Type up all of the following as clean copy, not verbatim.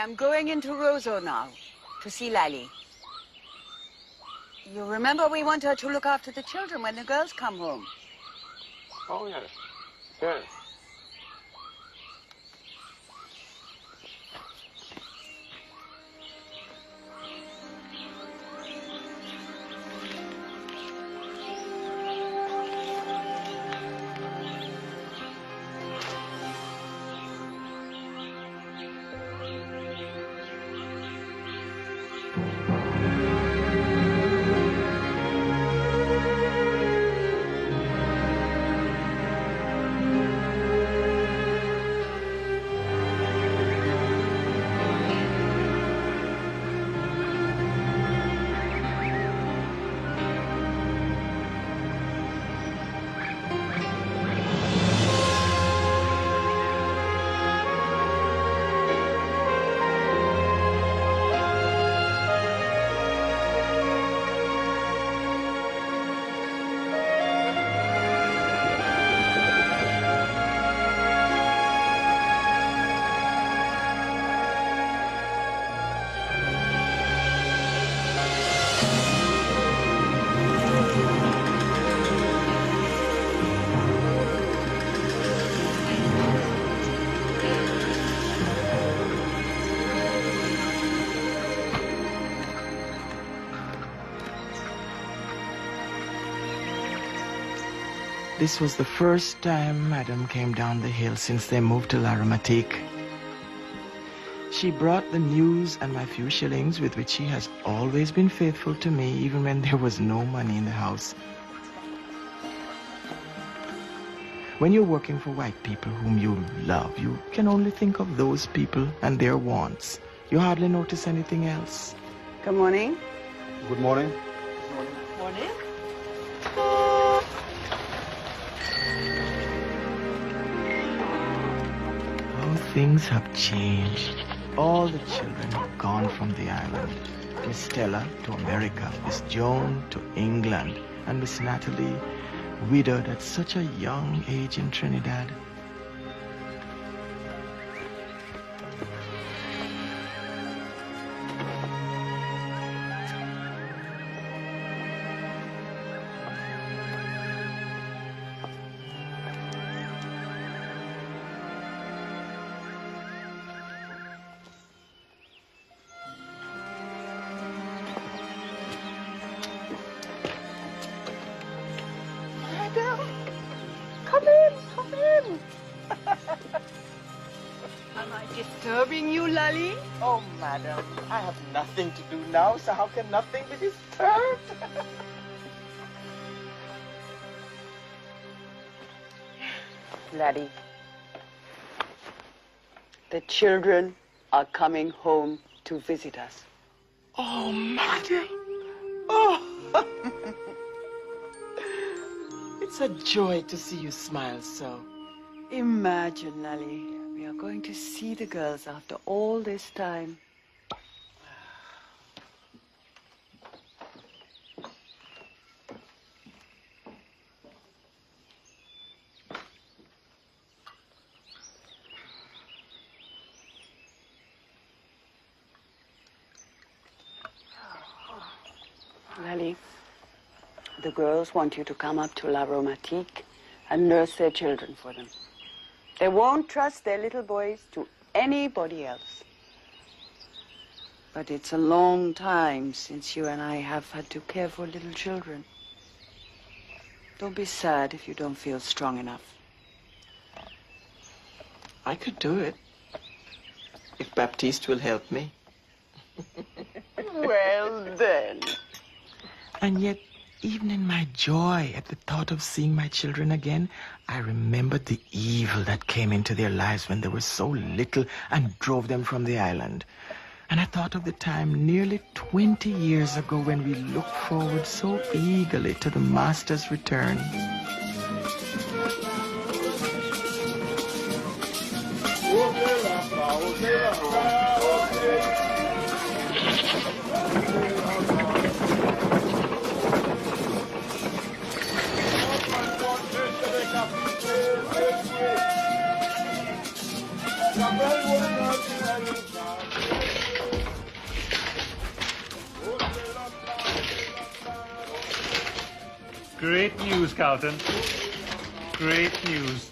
am going into Roseau now to see Lally. You remember we want her to look after the children when the girls come home? Oh, yes. Yes. This was the first time Madam came down the hill since they moved to L'Aromatique. She brought the news and my few shillings with which she has always been faithful to me, even when there was no money in the house. When you're working for white people whom you love, you can only think of those people and their wants. You hardly notice anything else. Good morning. Good morning. Morning. How things have changed. All the children have gone from the island. Miss Stella to America, Miss Joan to England, and Miss Natalie, widowed at such a young age in Trinidad. Come in, come in. Am I disturbing you, Lally? Oh, madam, I have nothing to do now, so how can nothing be disturbed? Laddie, the children are coming home to visit us. Oh, madam. Oh. It's a joy to see you smile so. Imagine, Lally, we are going to see the girls after all this time. Lally, the girls want you to come up to L'Aromatique and nurse their children for them. They won't trust their little boys to anybody else. But it's a long time since you and I have had to care for little children. Don't be sad if you don't feel strong enough. I could do it. If Baptiste will help me. Well, then. And yet, even in my joy at the thought of seeing my children again, I remembered the evil that came into their lives when they were so little and drove them from the island. And I thought of the time nearly 20 years ago when we looked forward so eagerly to the Master's return. Great news, Carlton. Great news.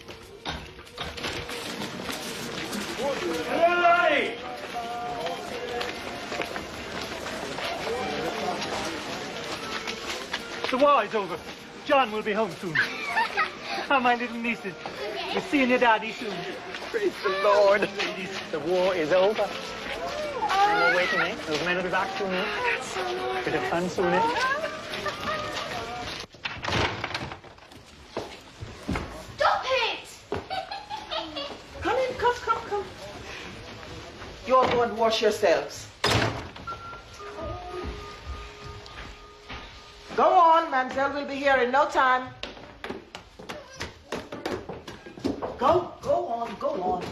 Hey! The war is over. John will be home soon. Oh, my little nieces. We're seeing your daddy soon. Praise the Lord. Ladies, the war is over. No more waiting, eh? Those men will be back soon, eh? Bit of fun soon, eh? Stop it! Come in, come. You all go and wash yourselves. Go on, Mademoiselle will be here in no time. Go on.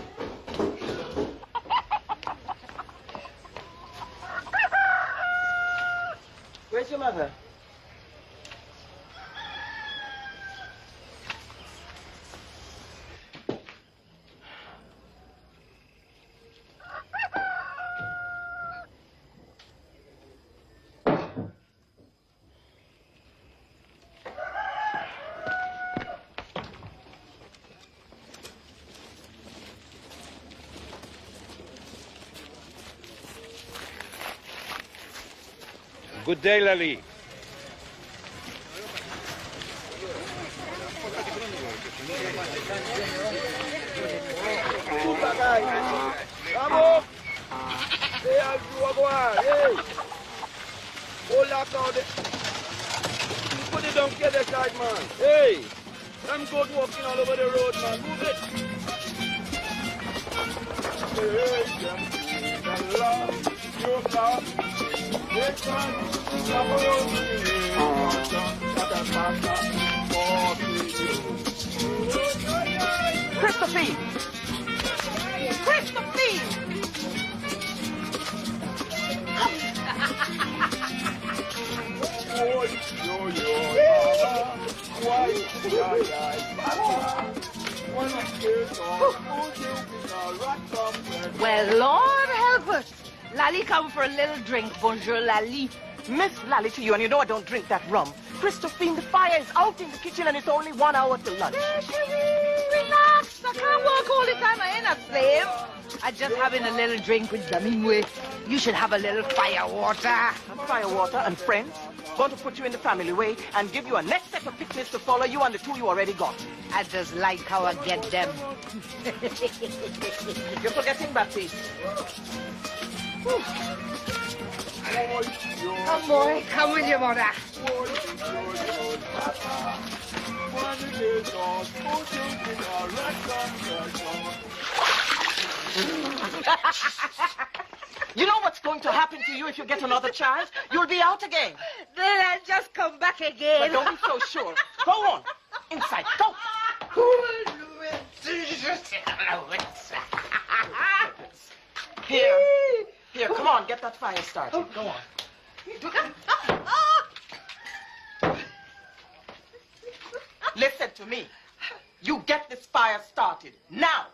Where's your mother? Good day, Lali. Vamos! Hey, hey! Hold that now. Put it down, get the side, man. Hey! I'm good walking all over the road, man. Move it. Christophine! Well, Lord help us. Lally come for a little drink. Bonjour, Lally. Miss Lally to you, and you know I don't drink that rum. Christophine, the fire is out in the kitchen and it's only 1 hour till lunch. Relax. I can't walk all the time. I ain't a slave. I just having a little drink with Dominica. You should have a little fire water. And fire water and friends. Going to put you in the family way and give you a next set of picnics to follow you and the two you already got. I just like how I get them. You're forgetting Baptiste. Come, boy. Come with your mother. You know what's going to happen to you if you get another chance? You'll be out again. Then I'll just come back again. But don't be so sure. Go on. Inside. Go. Here, come on. Get that fire started. Go on. Listen to me. You get this fire started. Now.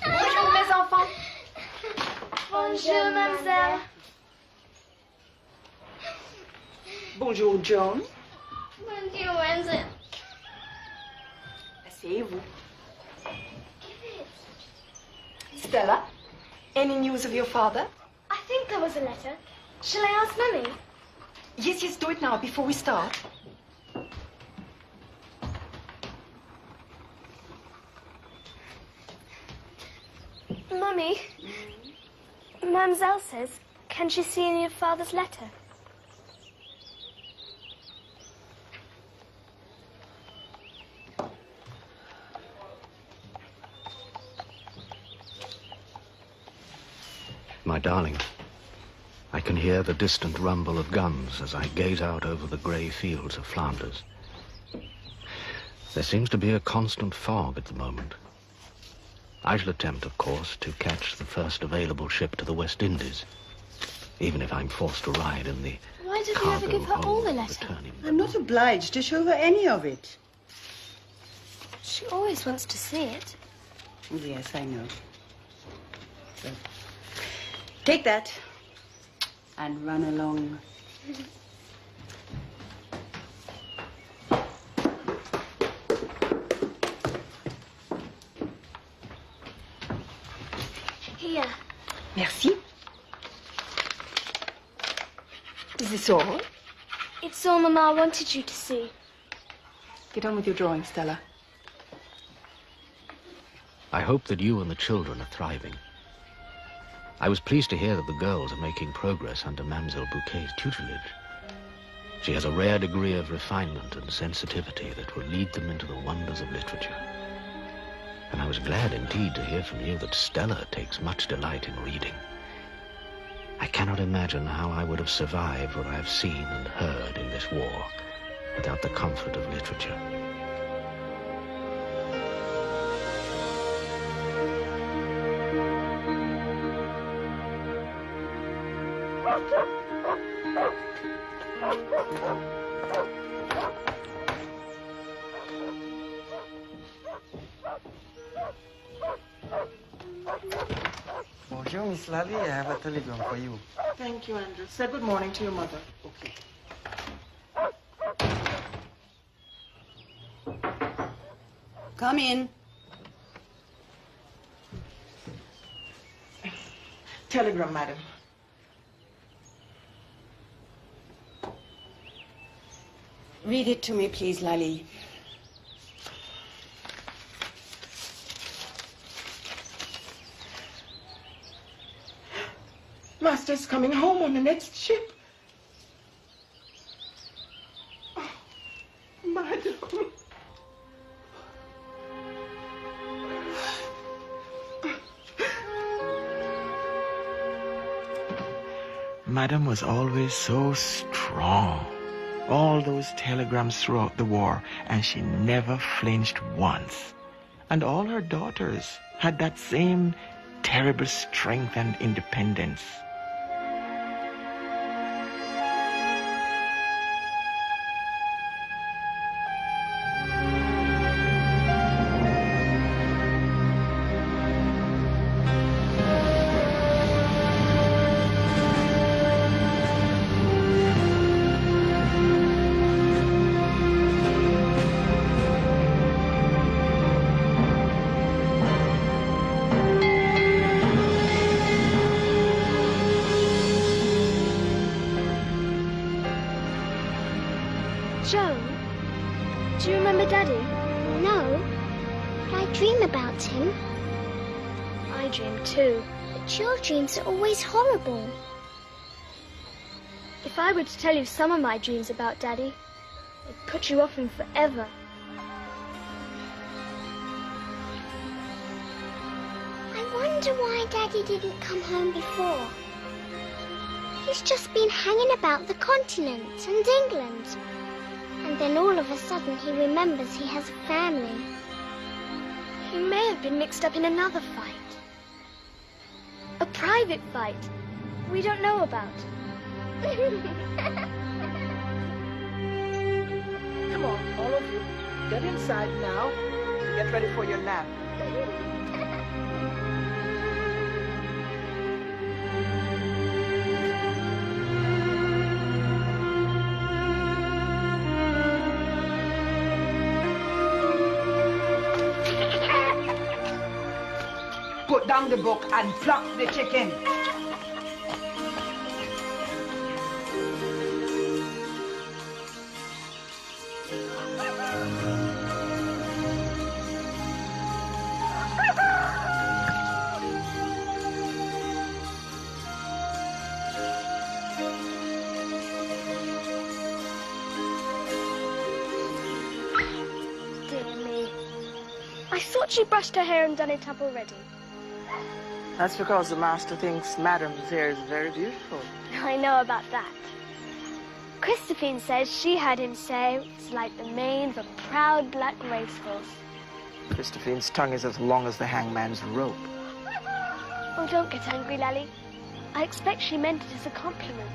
Bonjour, mes enfants. Bonjour, mademoiselle. Bonjour, John. Bonjour, mademoiselle. Asseyez-vous. Stella, any news of your father? I think there was a letter. Shall I ask Mummy? Yes, do it now before we start. Mummy, Mademoiselle says, can she see any of Father's letter? My darling, I can hear the distant rumble of guns as I gaze out over the grey fields of Flanders. There seems to be a constant fog at the moment. I shall attempt, of course, to catch the first available ship to the West Indies. even if I'm forced to ride in the Why don't you ever give her all the letter? I'm not obliged to show her any of it. She always wants to see it. Yes, I know. So, take that and run along. Here. Merci. Is this all? It's all Mama wanted you to see. Get on with your drawing, Stella. I hope that you and the children are thriving. I was pleased to hear that the girls are making progress under Mademoiselle Bouquet's tutelage. She has a rare degree of refinement and sensitivity that will lead them into the wonders of literature. And I was glad indeed to hear from you that Stella takes much delight in reading. I cannot imagine how I would have survived what I have seen and heard in this war without the comfort of literature. Bonjour, Miss Lally. I have a telegram for you. Thank you, Andrew. Say good morning to your mother. Okay. Come in. Telegram, madam. Read it to me, please, Lally. Master's coming home on the next ship. Oh, madam. Madam was always so strong. All those telegrams throughout the war, and she never flinched once. And all her daughters had that same terrible strength and independence. Joan, do you remember Daddy? No, but I dream about him. I dream too. But your dreams are always horrible. If I were to tell you some of my dreams about Daddy, it'd put you off him forever. I wonder why Daddy didn't come home before. He's just been hanging about the continent and England. And then all of a sudden he remembers he has a family. He may have been mixed up in another fight. A private fight we don't know about. Come on, all of you. Get inside now. Get ready for your nap. Put down the book and pluck the chicken. Dear me. I thought she brushed her hair and done it up already. That's because the master thinks Madam's hair is very beautiful. I know about that. Christophine says she heard him say it's like the mane of a proud black racehorse. Christophine's tongue is as long as the hangman's rope. Oh, don't get angry, Lally. I expect she meant it as a compliment.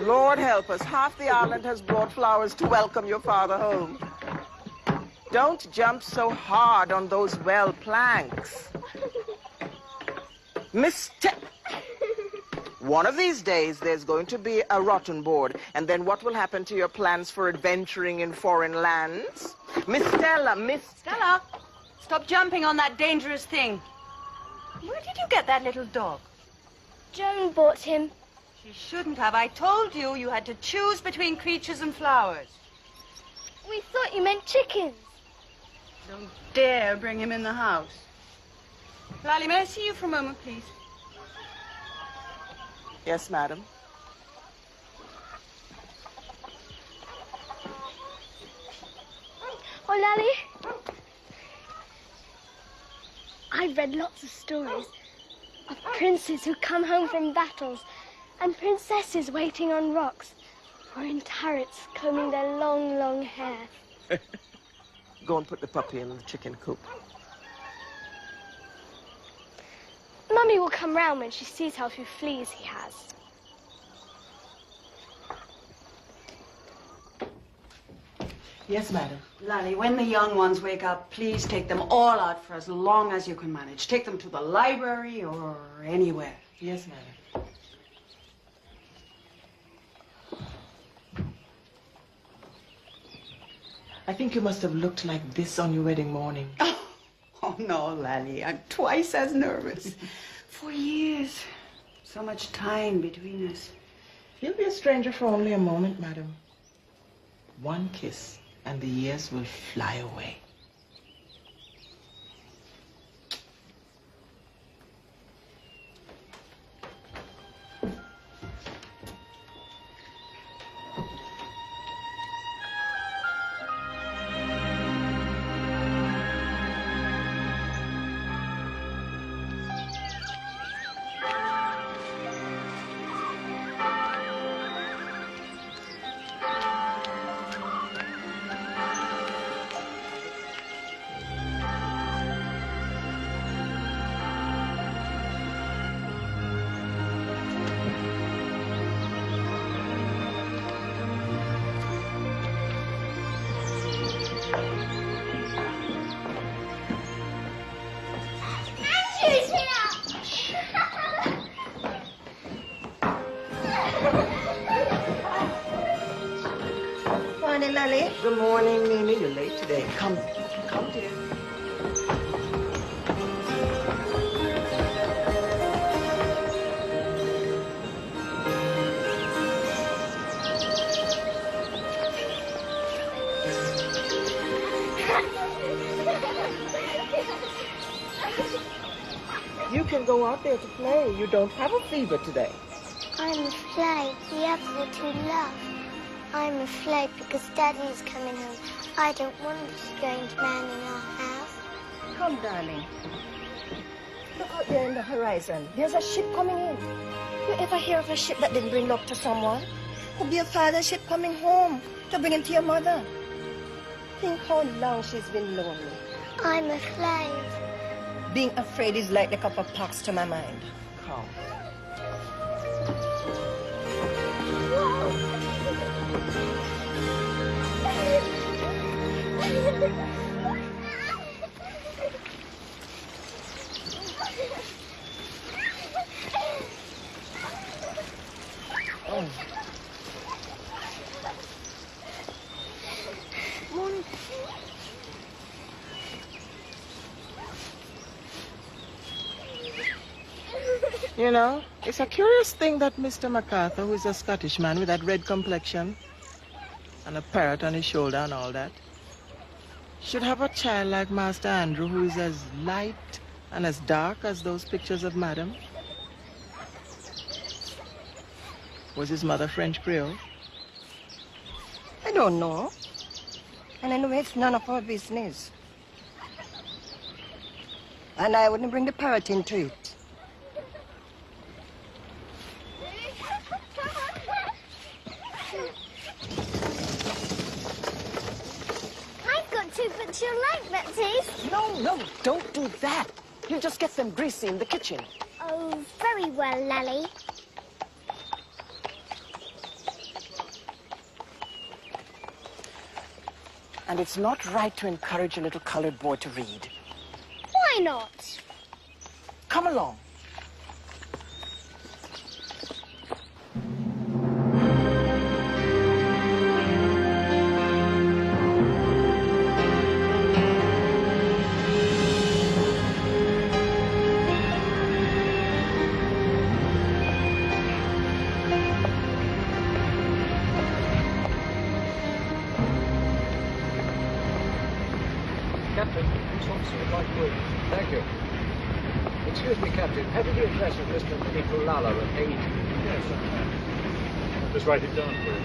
Lord help us, half the island has brought flowers to welcome your father home. Don't jump so hard on those well planks. Mr. One of these days, there's going to be a rotten board, and then what will happen to your plans for adventuring in foreign lands? Miss Stella, Stella, stop jumping on that dangerous thing. Where did you get that little dog? Joan bought him. She shouldn't have. I told you you had to choose between creatures and flowers. We thought you meant chickens. Don't dare bring him in the house. Lally, may I see you for a moment, please? Yes, madam. Oh, Lally. I've read lots of stories of princes who come home from battles and princesses waiting on rocks or in turrets combing their long, long hair. Go and put the puppy in the chicken coop. Mummy will come round when she sees how few fleas he has. Yes, madam. Lally, when the young ones wake up, please take them all out for as long as you can manage. Take them to the library or anywhere. Yes, madam. I think you must have looked like this on your wedding morning. Oh, no, Lally. I'm twice as nervous. 4 years. So much time between us. You'll be a stranger for only a moment, madam. One kiss, and the years will fly away. Morning, Lally. Good morning, Mimi. You're late today. Come, dear. You can go out there to play. You don't have a fever today. I'm afraid the others are too loud. I'm afraid because Daddy's coming home. I don't want a strange man in our house. Come, darling. Look out there in the horizon. There's a ship coming in. You ever hear of a ship that didn't bring luck to someone? Could be a father's ship coming home to bring him to your mother. Think how long she's been lonely. I'm afraid. Being afraid is like the cup of pox to my mind. Come. You know, it's a curious thing that Mr. MacArthur, who is a Scottish man with that red complexion and a parrot on his shoulder and all that, should have a child like Master Andrew who is as light and as dark as those pictures of Madame. Was his mother French Creole? I don't know. And anyway, it's none of our business. And I wouldn't bring the parrot into it. I've got two books you like, Betsy. No, don't do that. You'll just get them greasy in the kitchen. Oh, very well, Lally. And it's not right to encourage a little colored boy to read. Why not? Come along. Captain, this officer would like word. Thank you. Excuse me, Captain. Have you the address of Mr. Nicolala at 8? Yes, I have. I'll just write it down for you.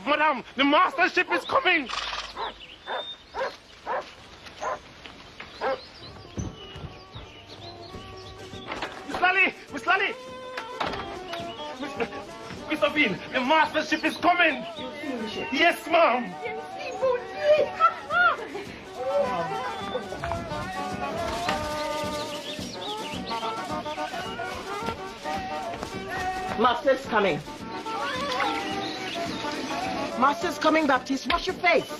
Madame, the master ship is coming! Miss Lally! Miss Lally! Miss Sophie, the master ship is coming! Yes, ma'am! Master's coming. Master's coming, Baptiste. Wash your face.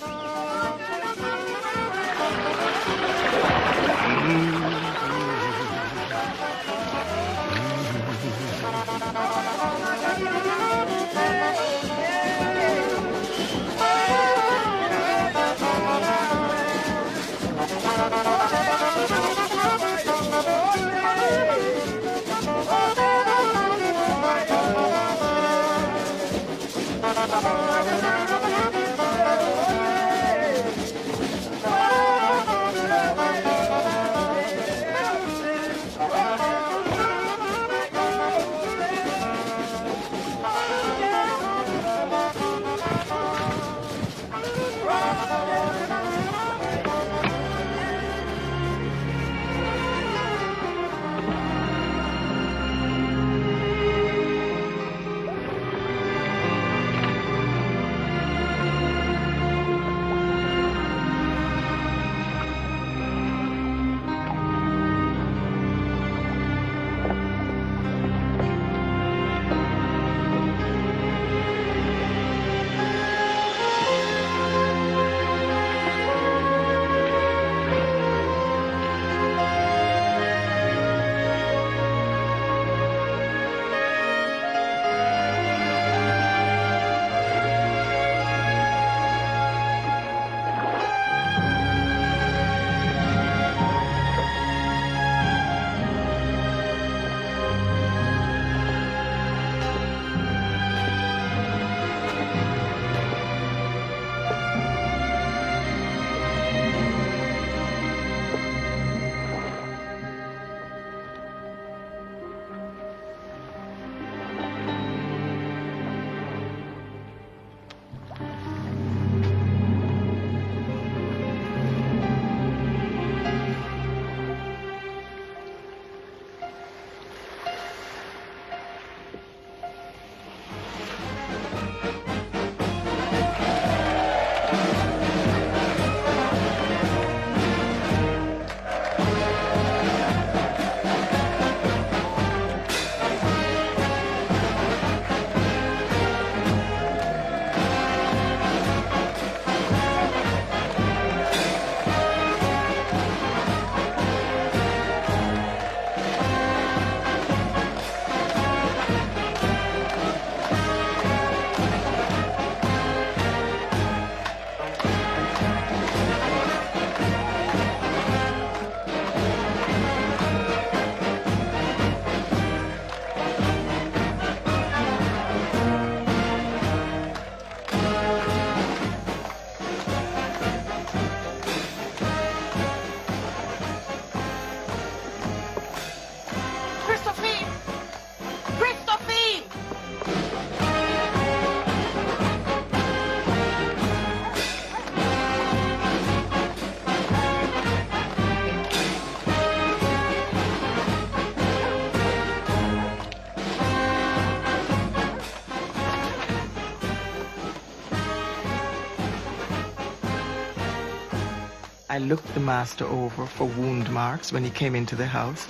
I looked the master over for wound marks when he came into the house,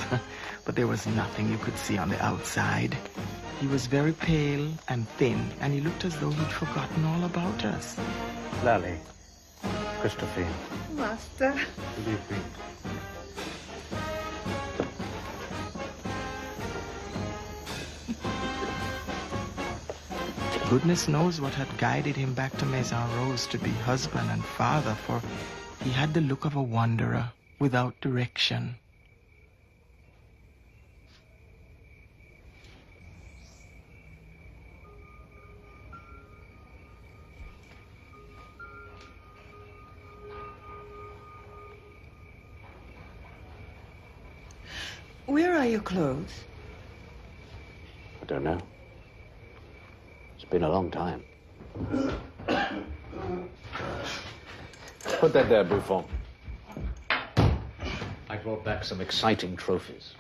but there was nothing you could see on the outside. He was very pale and thin, and he looked as though he'd forgotten all about us. Lally, Christophine, Master. good evening. Goodness knows what had guided him back to Maison Rose to be husband and father, for he had the look of a wanderer without direction. Where are your clothes? I don't know. It's been a long time. Put that there, Buffon. I brought back some exciting trophies.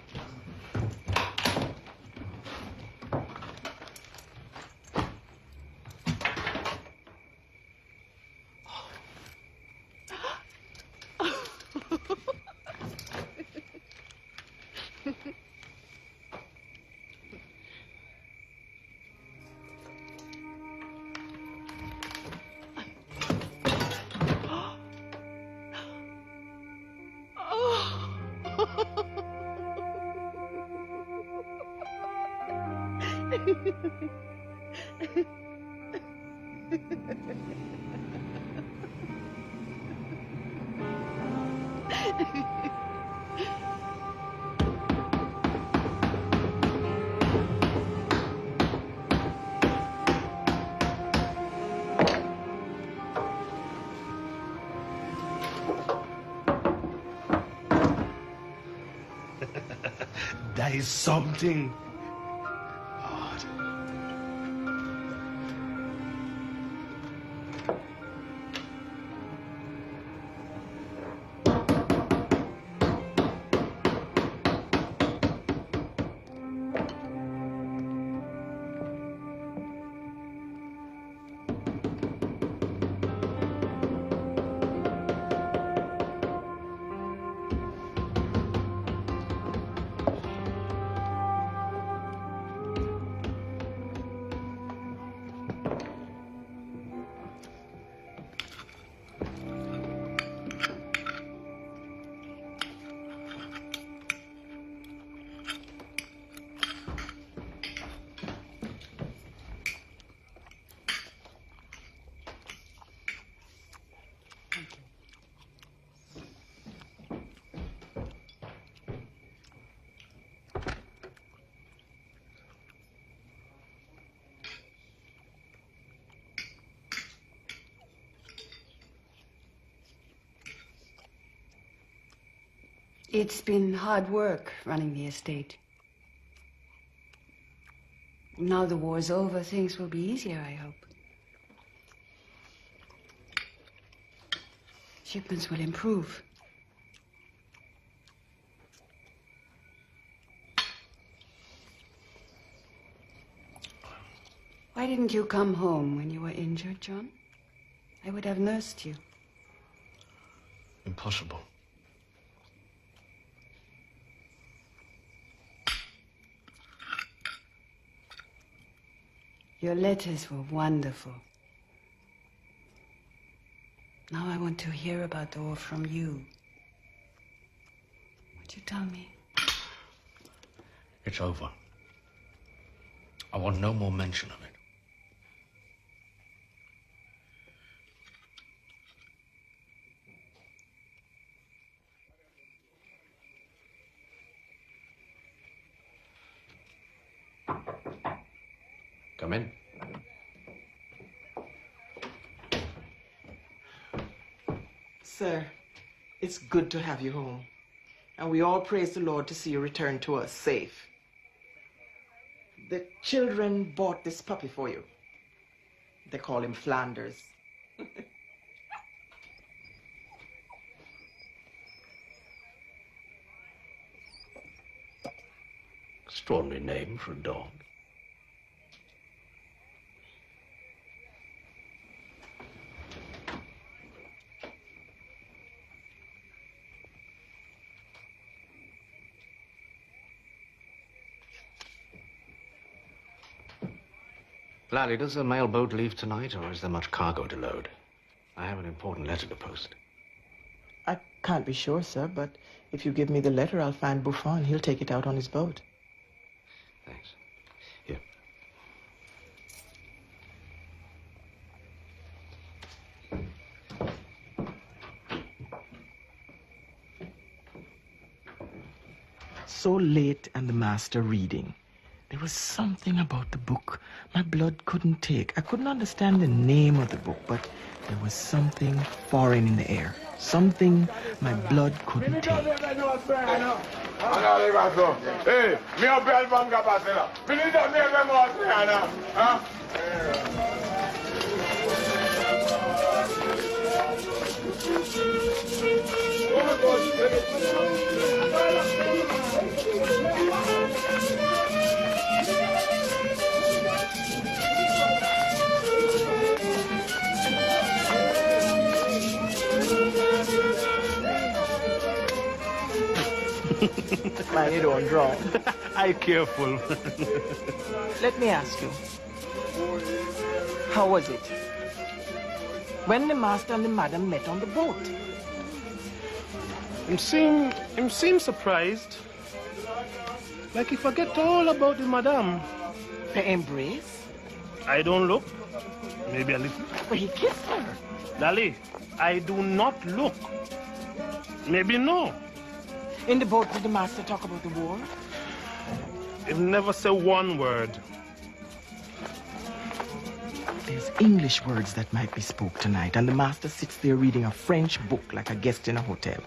That is something. It's been hard work running the estate. Now the war's over, things will be easier, I hope. Shipments will improve. Why didn't you come home when you were injured, John? I would have nursed you. Impossible. Your letters were wonderful. Now I want to hear about the war from you. Would you tell me? It's over. I want no more mention of it. Come in. Sir, it's good to have you home. And we all praise the Lord to see you return to us safe. The children bought this puppy for you. They call him Flanders. Extraordinary name for a dog. Lally, does the mail boat leave tonight, or is there much cargo to load? I have an important letter to post. I can't be sure, sir, but if you give me the letter, I'll find Buffon. He'll take it out on his boat. Thanks. Here. So late and the master reading. There was something about the book my blood couldn't take. I couldn't understand the name of the book, but there was something foreign in the air. Something my blood couldn't take. Hey, me a bel van kapasela. Me need a me Man, you don't draw. I careful. Let me ask you, how was it when the master and the madam met on the boat? Him seem surprised. Like he forget all about the madame. The embrace? I don't look. Maybe a little. But he kissed her. Lally, I do not look. Maybe no. In the boat, did the master talk about the war? He never say one word. There's English words that might be spoke tonight, and the master sits there reading a French book like a guest in a hotel.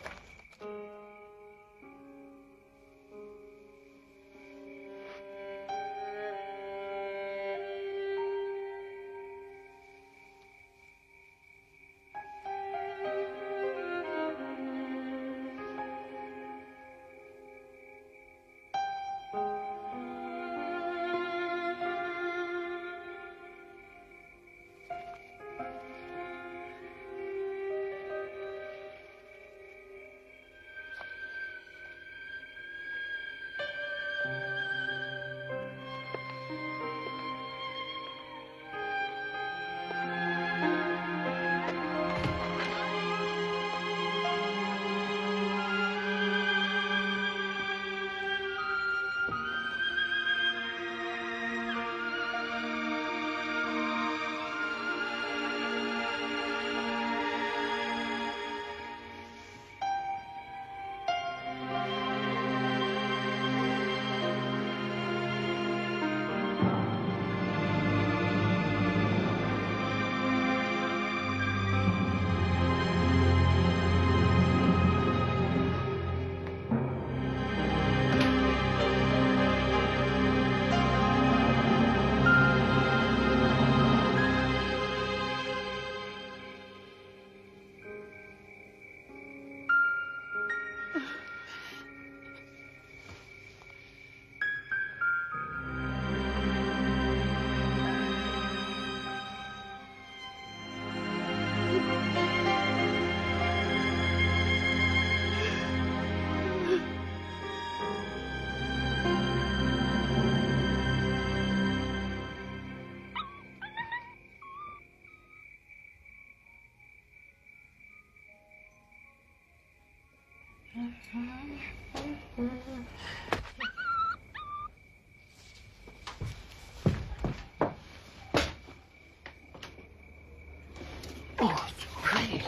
Oh, great.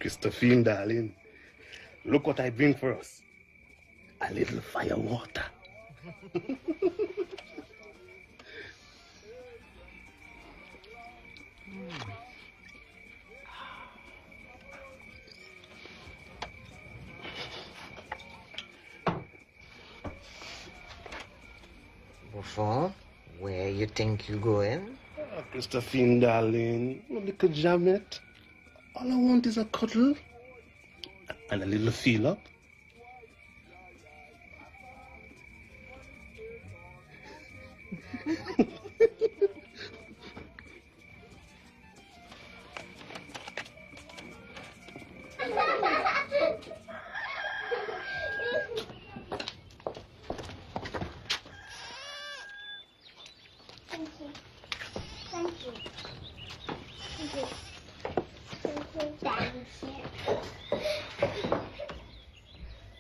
Christophine, darling, look what I bring for us. A little fire water. Buffon, where you think you going? Christophine, darling, a little Jamet. All I want is a cuddle and a little feel up.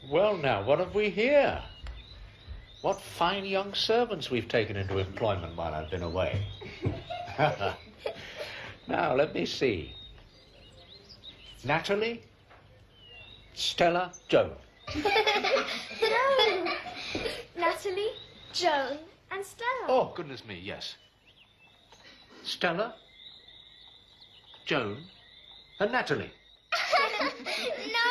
Well, now, what have we here? What fine young servants we've taken into employment while I've been away. Now, let me see. Natalie, Stella, Joan. No! Natalie, Joan, and Stella. Oh, goodness me, yes. Stella, Joan, and Natalie. No.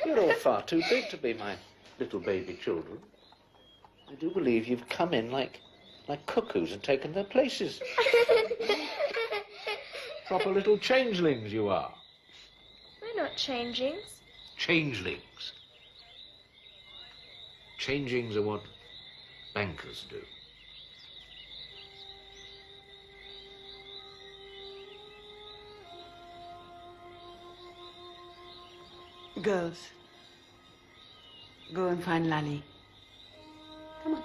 You're all far too big to be my little baby children. I do believe you've come in like cuckoos and taken their places. Proper little changelings you are. We're not changelings. Changelings. Changings are what bankers do. Girls, go and find Lally. Come on.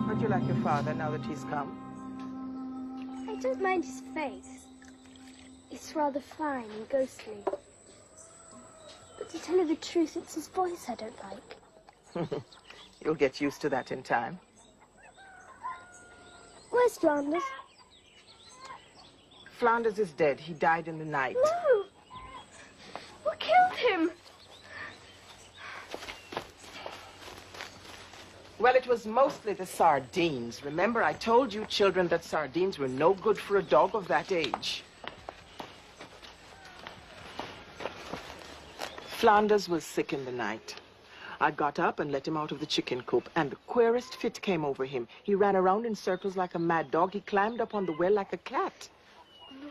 Don't you like your father now that he's come? I don't mind his face. It's rather fine and ghostly. But to tell you the truth, it's his voice I don't like. You'll get used to that in time. Where's Flanders? Flanders is dead. He died in the night. No! What killed him? Well, it was mostly the sardines. Remember, I told you children that sardines were no good for a dog of that age. Flanders was sick in the night. I got up and let him out of the chicken coop, and the queerest fit came over him. He ran around in circles like a mad dog. He climbed up on the well like a cat.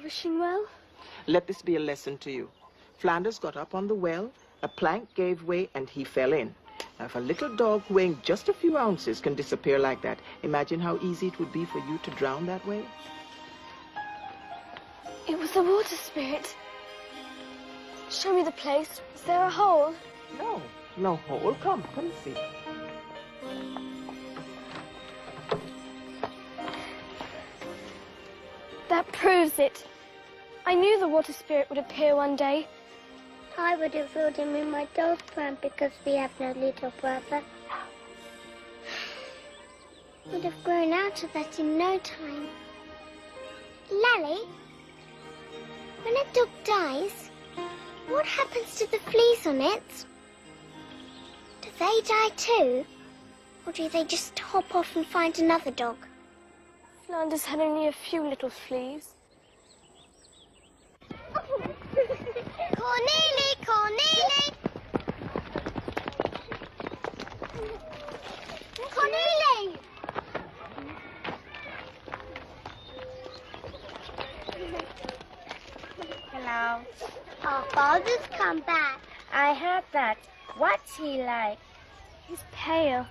Wishing well? Let this be a lesson to you. Flanders got up on the well, a plank gave way, and he fell in. Now, if a little dog weighing just a few ounces can disappear like that, imagine how easy it would be for you to drown that way. It was the water spirit. Show me the place. Is there a hole? No hole. Come and see. That proves it. I knew the water spirit would appear one day. I would have filled him in my doll's pram because we have no little brother. Would have grown out of that in no time. Lally, when a dog dies, what happens to the fleas on it? Do they die too? Or do they just hop off and find another dog? Flanders had only a few little fleas. Cornelie! Cornelie! Cornelie! Hello. Our father's come back. I heard that. What's he like? He's pale.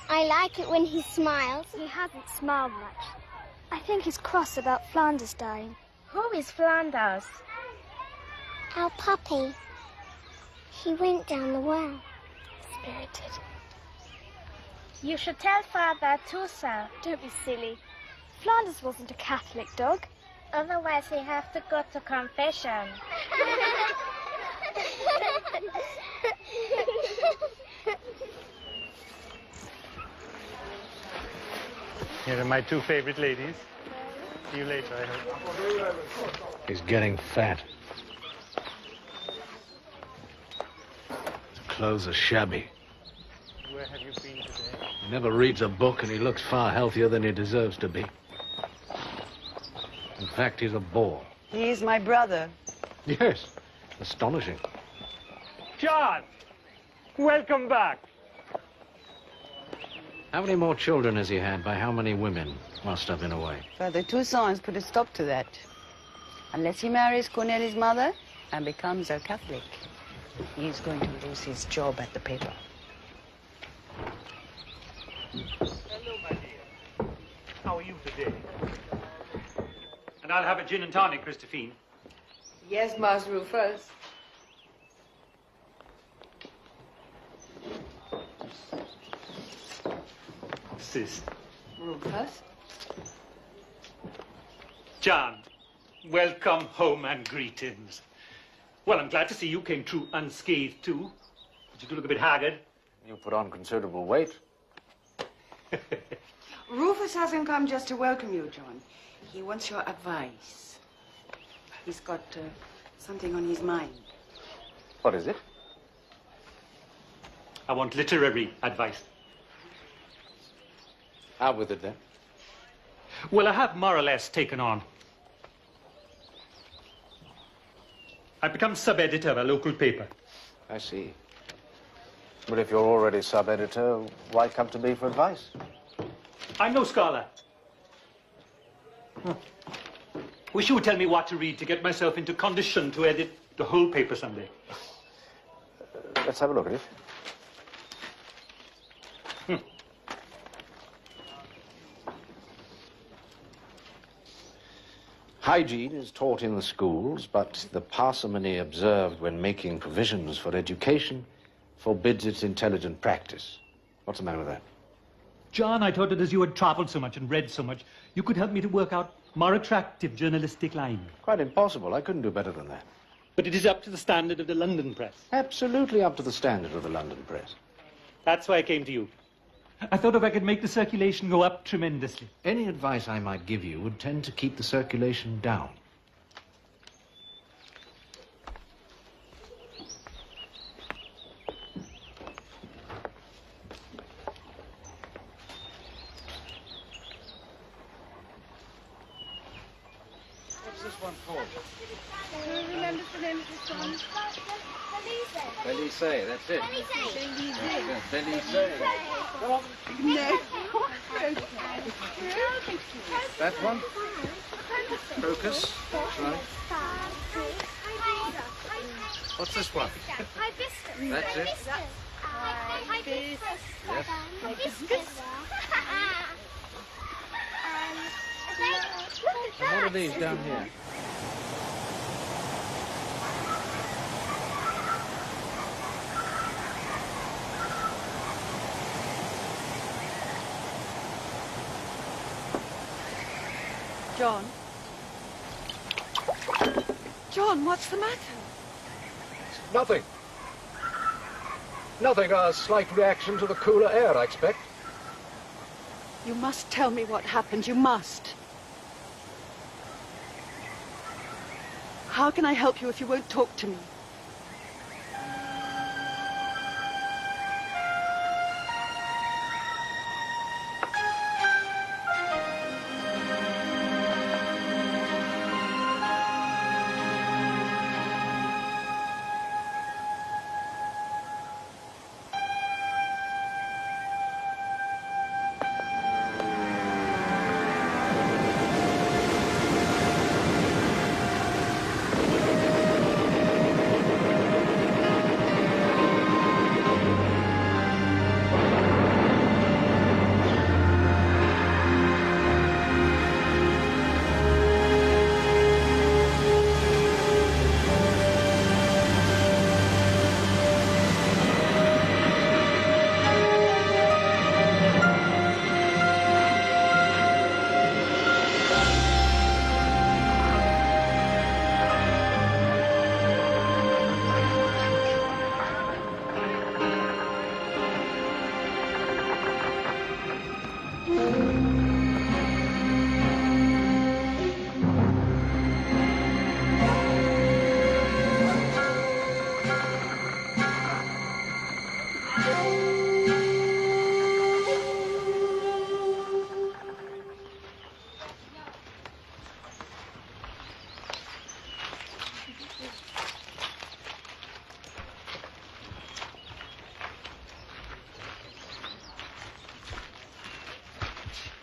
I like it when he smiles. He hasn't smiled much. I think he's cross about Flanders dying. Who is Flanders? Our puppy. He went down the well. Spirited. You should tell Father too, sir. Don't be silly. Flanders wasn't a Catholic dog. Otherwise he have to go to confession. Here are my 2 favorite ladies. See you later, I hope. He's getting fat. His clothes are shabby. Where have you been today? He never reads a book, and he looks far healthier than he deserves to be. In fact, he's a bore. He's my brother. Yes, astonishing. John! Welcome back. How many more children has he had? By how many women? Must have been away. Father Toussaint has put a stop to that. Unless he marries Corneli's mother and becomes a Catholic, he's going to lose his job at the paper. Hello, my dear. How are you today? And I'll have a gin and tonic, Christophine. Yes, Mas Rufus. Sis. Rufus? John, welcome home and greetings. Well, I'm glad to see you came through unscathed, too. But you do look a bit haggard. You put on considerable weight. Rufus hasn't come just to welcome you, John. He wants your advice. He's got something on his mind. What is it? I want literary advice. Out with it, then. Well, I have more or less taken on. I've become sub-editor of a local paper. I see. But if you're already sub-editor, why come to me for advice? I'm no scholar. Wish you would tell me what to read to get myself into condition to edit the whole paper someday. Let's have a look at it. Hygiene is taught in the schools, but the parsimony observed when making provisions for education forbids its intelligent practice. What's the matter with that? John, I thought that as you had traveled so much and read so much, you could help me to work out more attractive journalistic line. Quite impossible. I couldn't do better than that. But it is up to the standard of the London press. Absolutely up to the standard of the London press. That's why I came to you. I thought if I could make the circulation go up tremendously. Any advice I might give you would tend to keep the circulation down. What's this one for? Who remembers the name of the song? Belize, that's it. Belize. No. That one? Crocus. That's right. What's this one? That's it. Yes. And what are these down here? John? John, what's the matter? Nothing. Nothing. A slight reaction to the cooler air, I expect. You must tell me what happened. You must. How can I help you if you won't talk to me?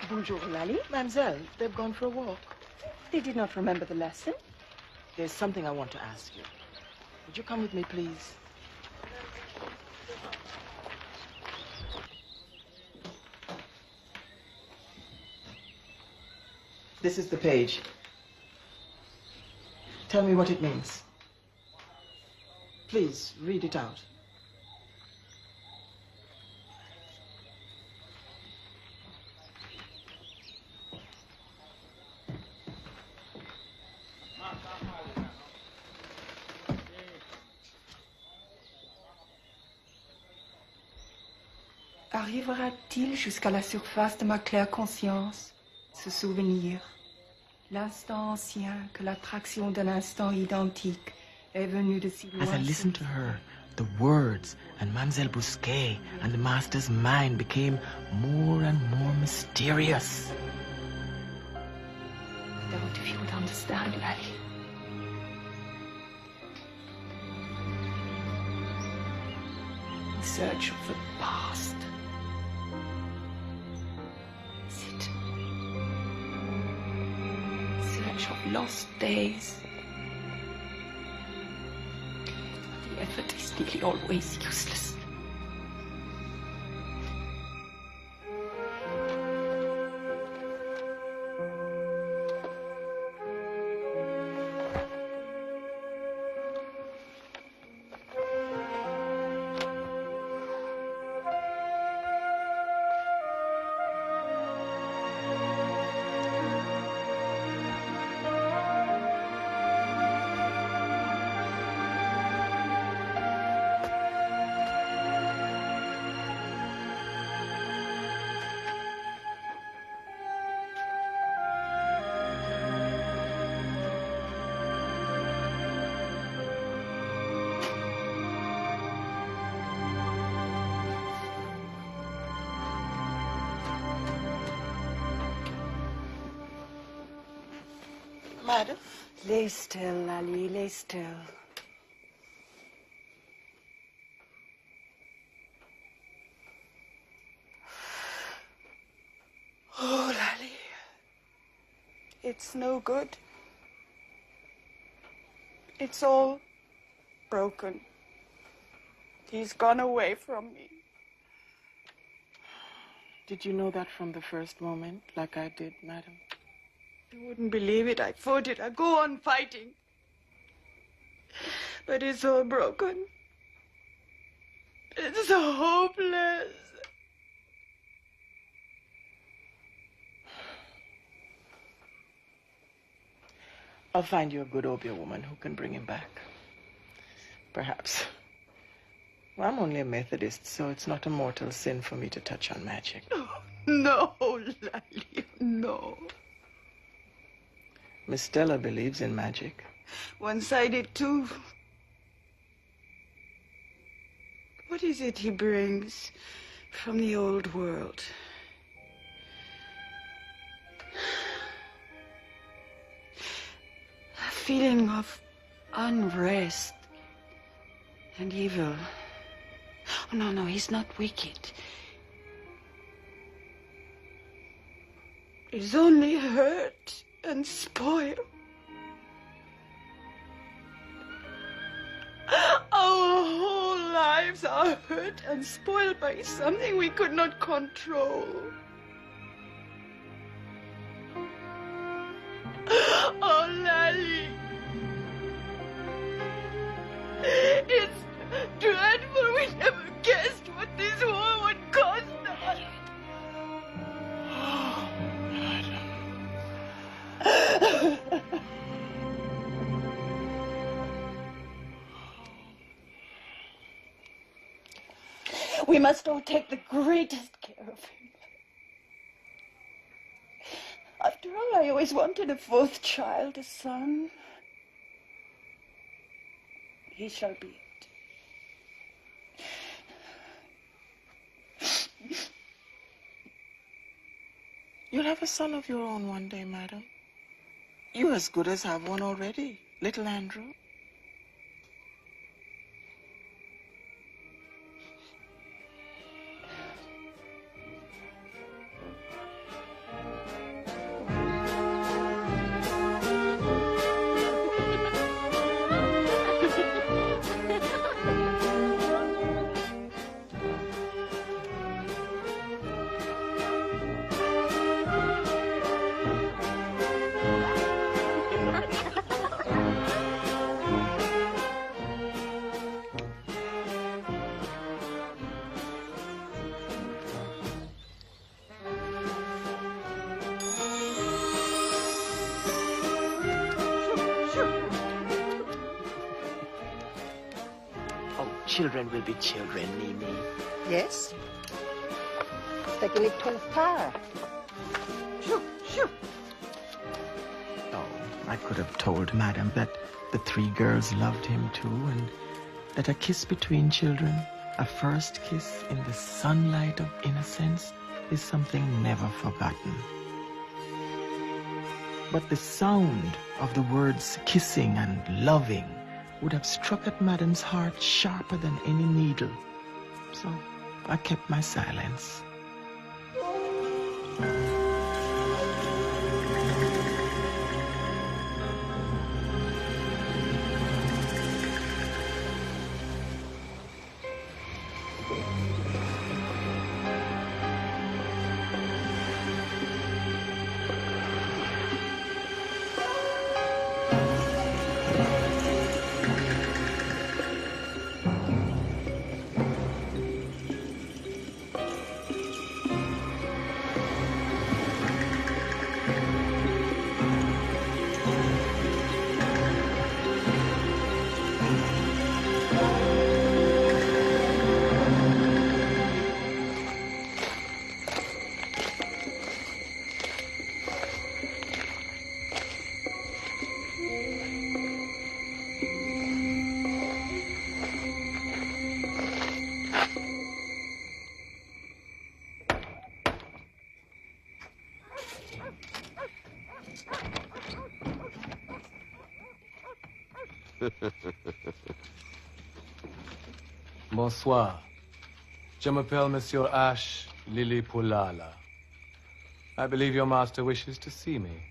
Bonjour, Lally. Mademoiselle, they've gone for a walk. They did not remember the lesson. There's something I want to ask you. Would you come with me, please? This is the page. Tell me what it means. Please, read it out. Arrivera-t-il jusqu'à la surface de ma claire conscience, ce souvenir, l'instant ancien que l'attraction d'un instant identique est venue de si loin? As I listened to her, the words and Mademoiselle Bousquet and the master's mind became more and more mysterious. I doubt if you would understand, Lally. In search of the past. Is it? In search of lost days. The effort is nearly always useless. Madam? Lay still, Lally, lay still. Oh, Lally. It's no good. It's all broken. He's gone away from me. Did you know that from the first moment, like I did, madam? You wouldn't believe it. I fought it. I go on fighting. But it's all broken. It's hopeless. I'll find you a good Obia woman who can bring him back. Perhaps. Well, I'm only a Methodist, so it's not a mortal sin for me to touch on magic. No, Lally, no. Miss Stella believes in magic. Once I did too. What is it he brings from the old world? A feeling of unrest and evil. Oh, no, he's not wicked. He's only hurt and spoiled. Our whole lives are hurt and spoiled by something we could not control. Oh, Lally. It's dreadful. We never guessed what this war would cost us. We must all take the greatest care of him. After all, I always wanted a fourth child, a son. He shall be it. You'll have a son of your own one day, madam. You as good as have one already, little Andrew. Children will be children, Mimi. Yes? Taking it too far. Oh, I could have told Madam that the 3 girls loved him too, and that a kiss between children, a first kiss in the sunlight of innocence, is something never forgotten. But the sound of the words kissing and loving would have struck at Madam's heart sharper than any needle. So I kept my silence. Bonsoir. Je m'appelle Monsieur Ash Lily Pulala. I believe your master wishes to see me.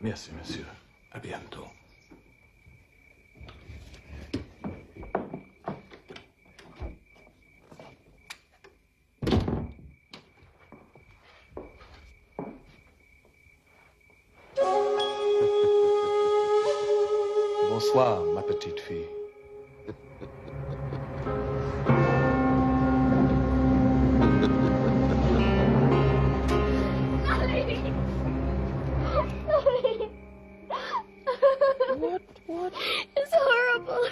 Merci, monsieur. À bientôt. Bonsoir, ma petite fille. What? It's horrible.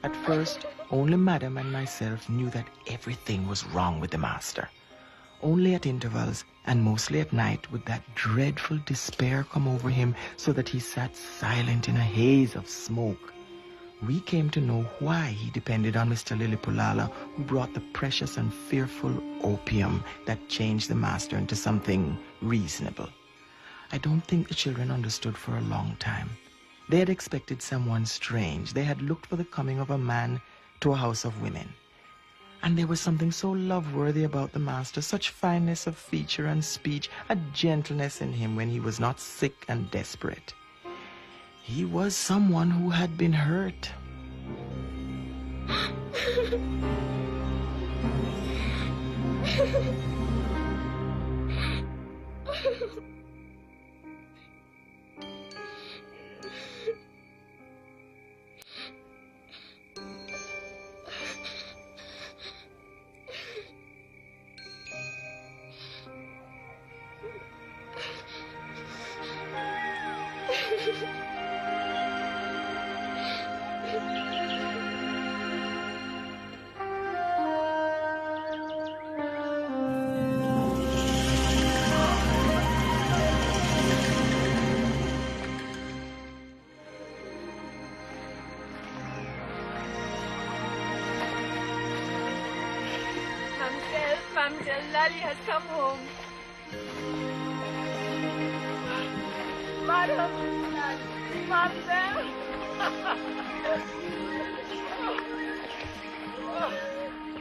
At first, only Madam and myself knew that everything was wrong with the master. Only at intervals, and mostly at night, would that dreadful despair come over him so that he sat silent in a haze of smoke. We came to know why he depended on Mr. Lillipulala, who brought the precious and fearful opium that changed the master into something reasonable. I don't think the children understood for a long time. They had expected someone strange. They had looked for the coming of a man to a house of women. And there was something so love-worthy about the master, such fineness of feature and speech, a gentleness in him when he was not sick and desperate. He was someone who had been hurt. Mamselle, Lally has come home. Madam, Mamselle.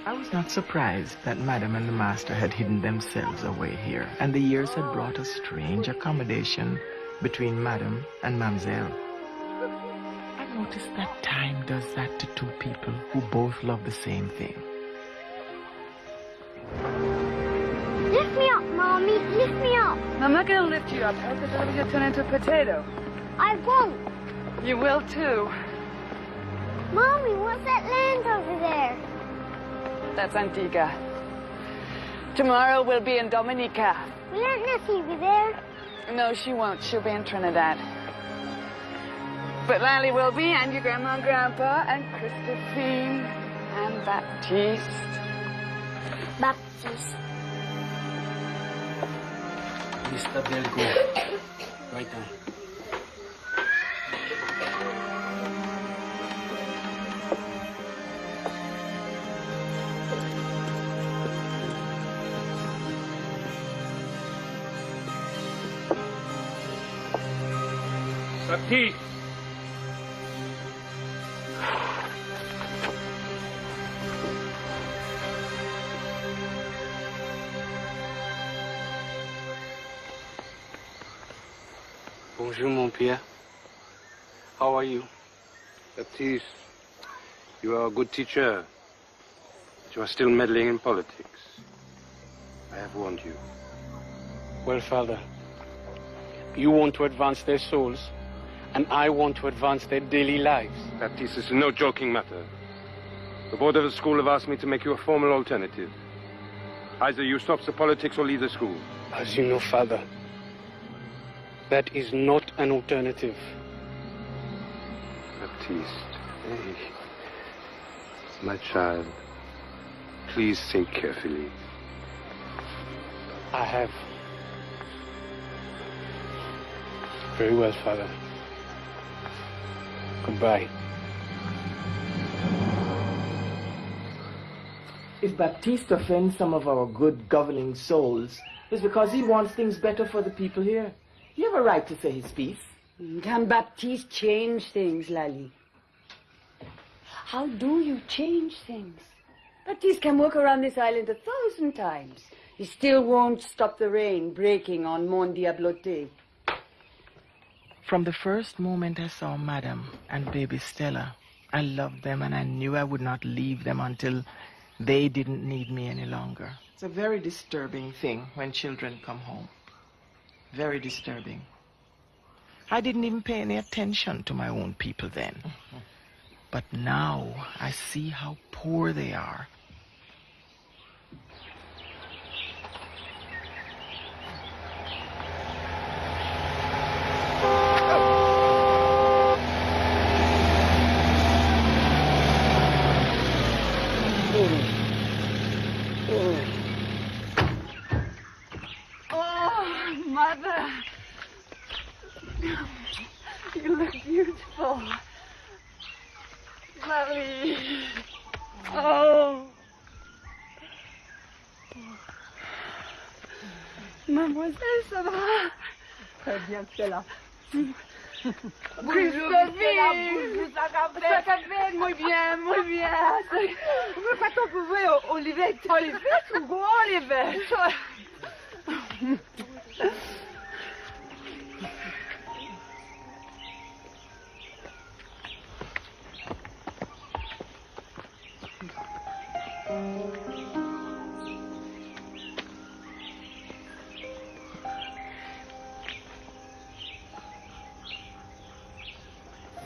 I was not surprised that Madam and the Master had hidden themselves away here, and the years had brought a strange accommodation between Madam and Mamselle. I've noticed that time does that to two people who both love the same thing. Lift me up, Mommy. Lift me up. I'm not going to lift you up, because I'm going to turn into a potato. I won't. You will too. Mommy, what's that land over there? That's Antigua. Tomorrow we'll be in Dominica. Will Aunt Nessie be there? No, she won't. She'll be in Trinidad. But Lally will be, and your grandma and grandpa, and Christophine, and Baptiste. Baptiste. Mr. Belgo. Right now. Baptiste! Bonjour, mon Pierre. How are you? Baptiste, you are a good teacher, but you are still meddling in politics. I have warned you. Well, Father, you want to advance their souls, and I want to advance their daily lives. Baptiste, this is no joking matter. The board of the school have asked me to make you a formal alternative. Either you stop the politics or leave the school. As you know, Father, that is not an alternative. Baptiste, hey, my child, please think carefully. I have. Very well, Father. Goodbye. If Baptiste offends some of our good governing souls, it's because he wants things better for the people here. You have a right to say his piece. Can Baptiste change things, Lally? How do you change things? Baptiste can walk around this island 1,000 times. He still won't stop the rain breaking on Mont Diabloté. From the first moment I saw Madam and baby Stella, I loved them and I knew I would not leave them until they didn't need me any longer. It's a very disturbing thing when children come home. Very disturbing. I didn't even pay any attention to my own people then. But now I see how poor they are. Oh, Mother. You look beautiful. Lally. Oh. Mademoiselle, ça va? Très bien, Stella. Christophine! Sacabé, muy bien, muy bien. Pourquoi tu pouvais Olivier? Olivier, tu go Olivier.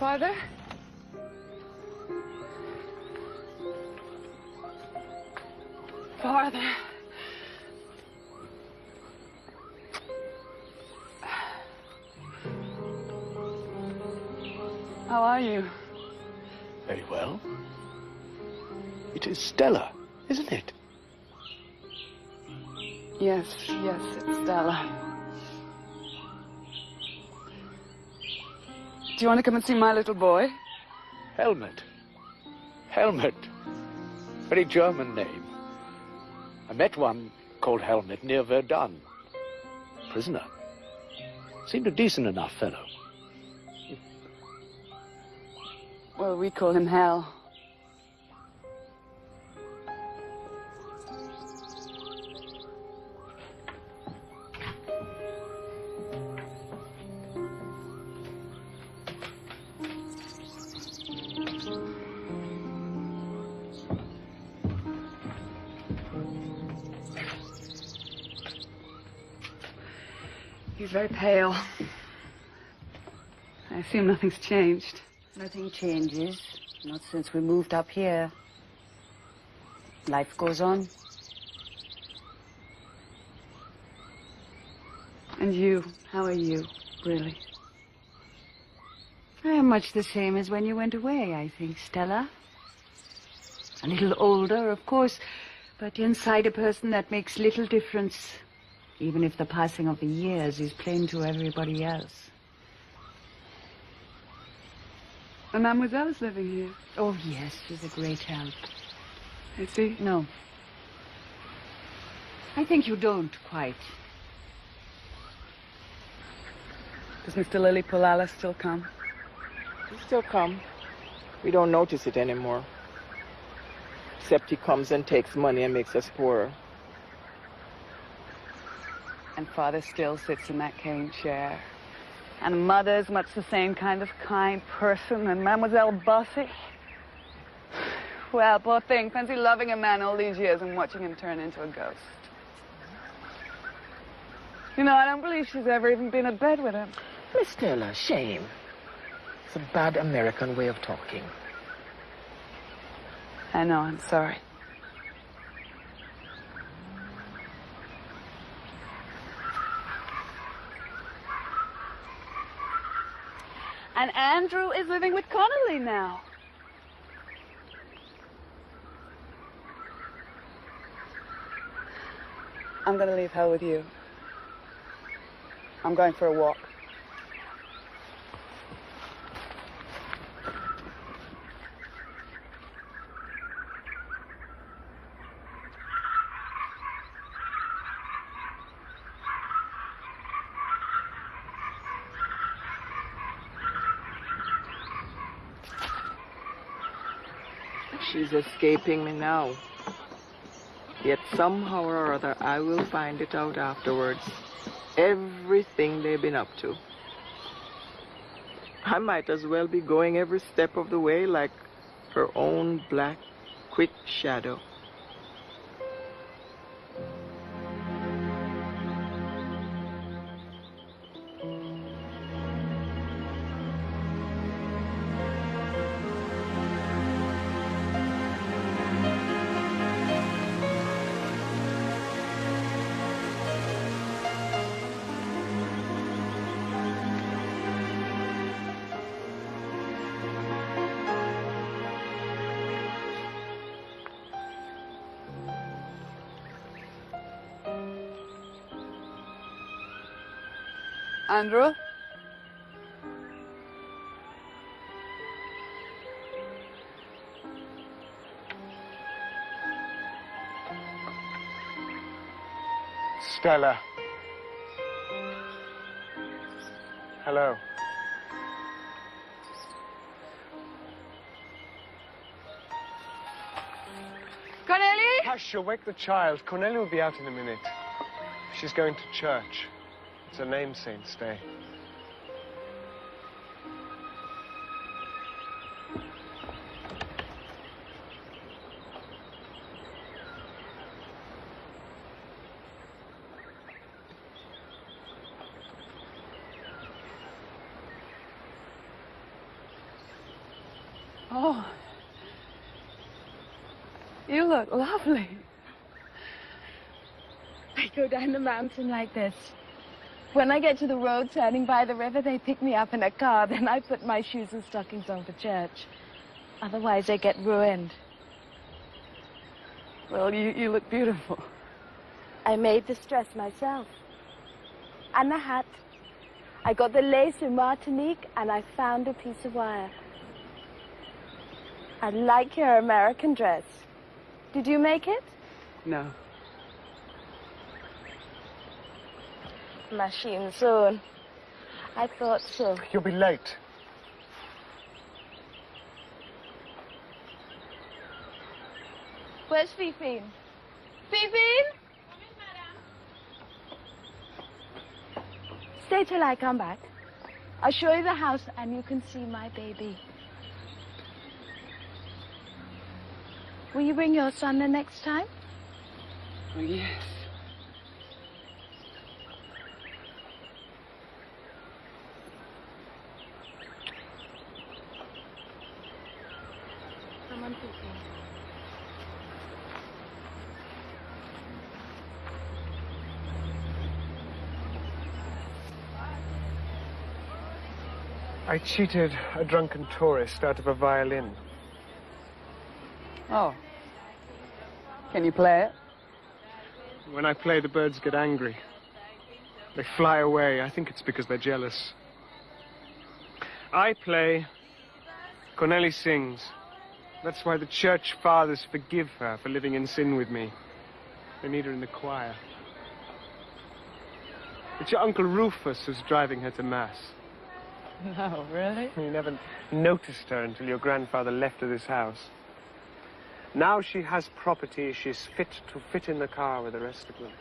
Father? Father. How are you? Very well. It is Stella, isn't it? Yes, it's Stella. Do you want to come and see my little boy? Helmut. Helmut. Very German name. I met one called Helmut near Verdun. Prisoner. Seemed a decent enough fellow. Well, we call him Hal. He's very pale. I assume nothing's changed. Nothing changes. Not since we moved up here. Life goes on. And you, how are you, really? I am much the same as when you went away, I think, Stella. A little older, of course, but inside a person that makes little difference, even if the passing of the years is plain to everybody else. And Mademoiselle's living here? Oh, yes, she's a great help. I see. No. I think you don't quite. Does Mr. Lillipolala still come? He still come. We don't notice it anymore. Except he comes and takes money and makes us poorer. And Father still sits in that cane chair. And Mother's much the same kind of kind person, and Mademoiselle bossy. Well, poor thing, fancy loving a man all these years and watching him turn into a ghost. You know, I don't believe she's ever even been in bed with him. Miss Stella, shame. It's a bad American way of talking. I know, I'm sorry. And Andrew is living with Connolly now. I'm going to leave her with you. I'm going for a walk. She's escaping me now. Yet somehow or other, I will find it out afterwards. Everything they've been up to. I might as well be going every step of the way like her own black, quick shadow. Andrew? Stella. Hello. Cornelia? Hush, you'll wake the child. Cornelia will be out in a minute. She's going to church. It's her name saint's day. Oh, you look lovely. I go down the mountain like this. When I get to the road turning by the river, they pick me up in a car. Then I put my shoes and stockings on for church. Otherwise, they get ruined. Well, you look beautiful. I made this dress myself. And the hat. I got the lace in Martinique, and I found a piece of wire. I like your American dress. Did you make it? No. Machine sewn. I thought so. You'll be late. Where's Fifine? Fifine? Stay till I come back. I'll show you the house and you can see my baby. Will you bring your son the next time? Oh, yes. Come on, Fifine. I cheated a drunken tourist out of a violin. Oh. Can you play it? When I play, the birds get angry. They fly away. I think it's because they're jealous. I play, Cornelie sings. That's why the church fathers forgive her for living in sin with me. They need her in the choir. It's your Uncle Rufus who's driving her to Mass. No, really? You never noticed her until your grandfather left her this house. Now she has property, she's fit to fit in the car with the rest of them.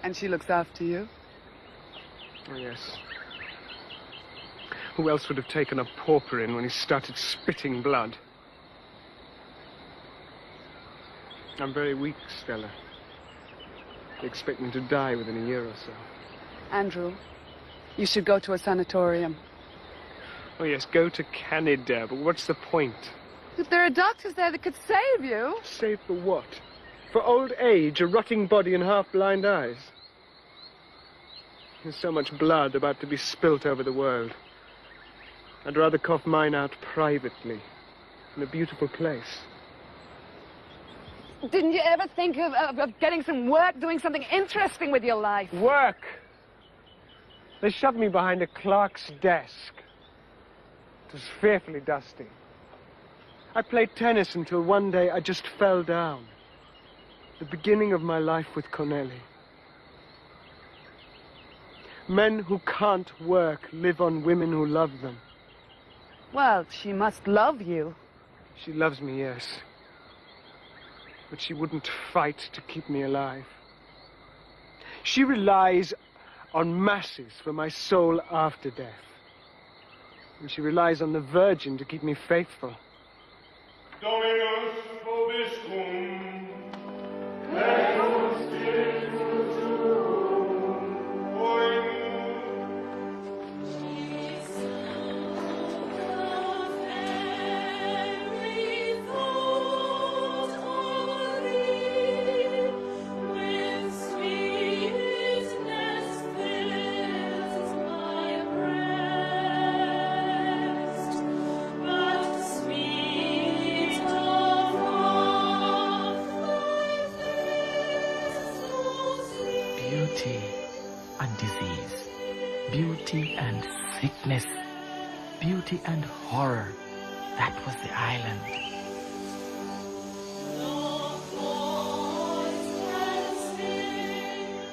And she looks after you? Oh, yes. Who else would have taken a pauper in when he started spitting blood? I'm very weak, Stella. They expect me to die within a year or so. Andrew, you should go to a sanatorium. Oh, yes, go to Canada, but what's the point? If there are doctors there that could save you. Save for what? For old age, a rotting body and half-blind eyes? There's so much blood about to be spilt over the world. I'd rather cough mine out privately, in a beautiful place. Didn't you ever think of getting some work, doing something interesting with your life? Work! They shoved me behind a clerk's desk. It was fearfully dusty. I played tennis until one day I just fell down. The beginning of my life with Cornelie. Men who can't work live on women who love them. Well, she must love you. She loves me, yes. But she wouldn't fight to keep me alive. She relies on masses for my soul after death. And she relies on the Virgin to keep me faithful. Dominus vobiscum. Beauty and disease, beauty and sickness, beauty and horror. That was the island.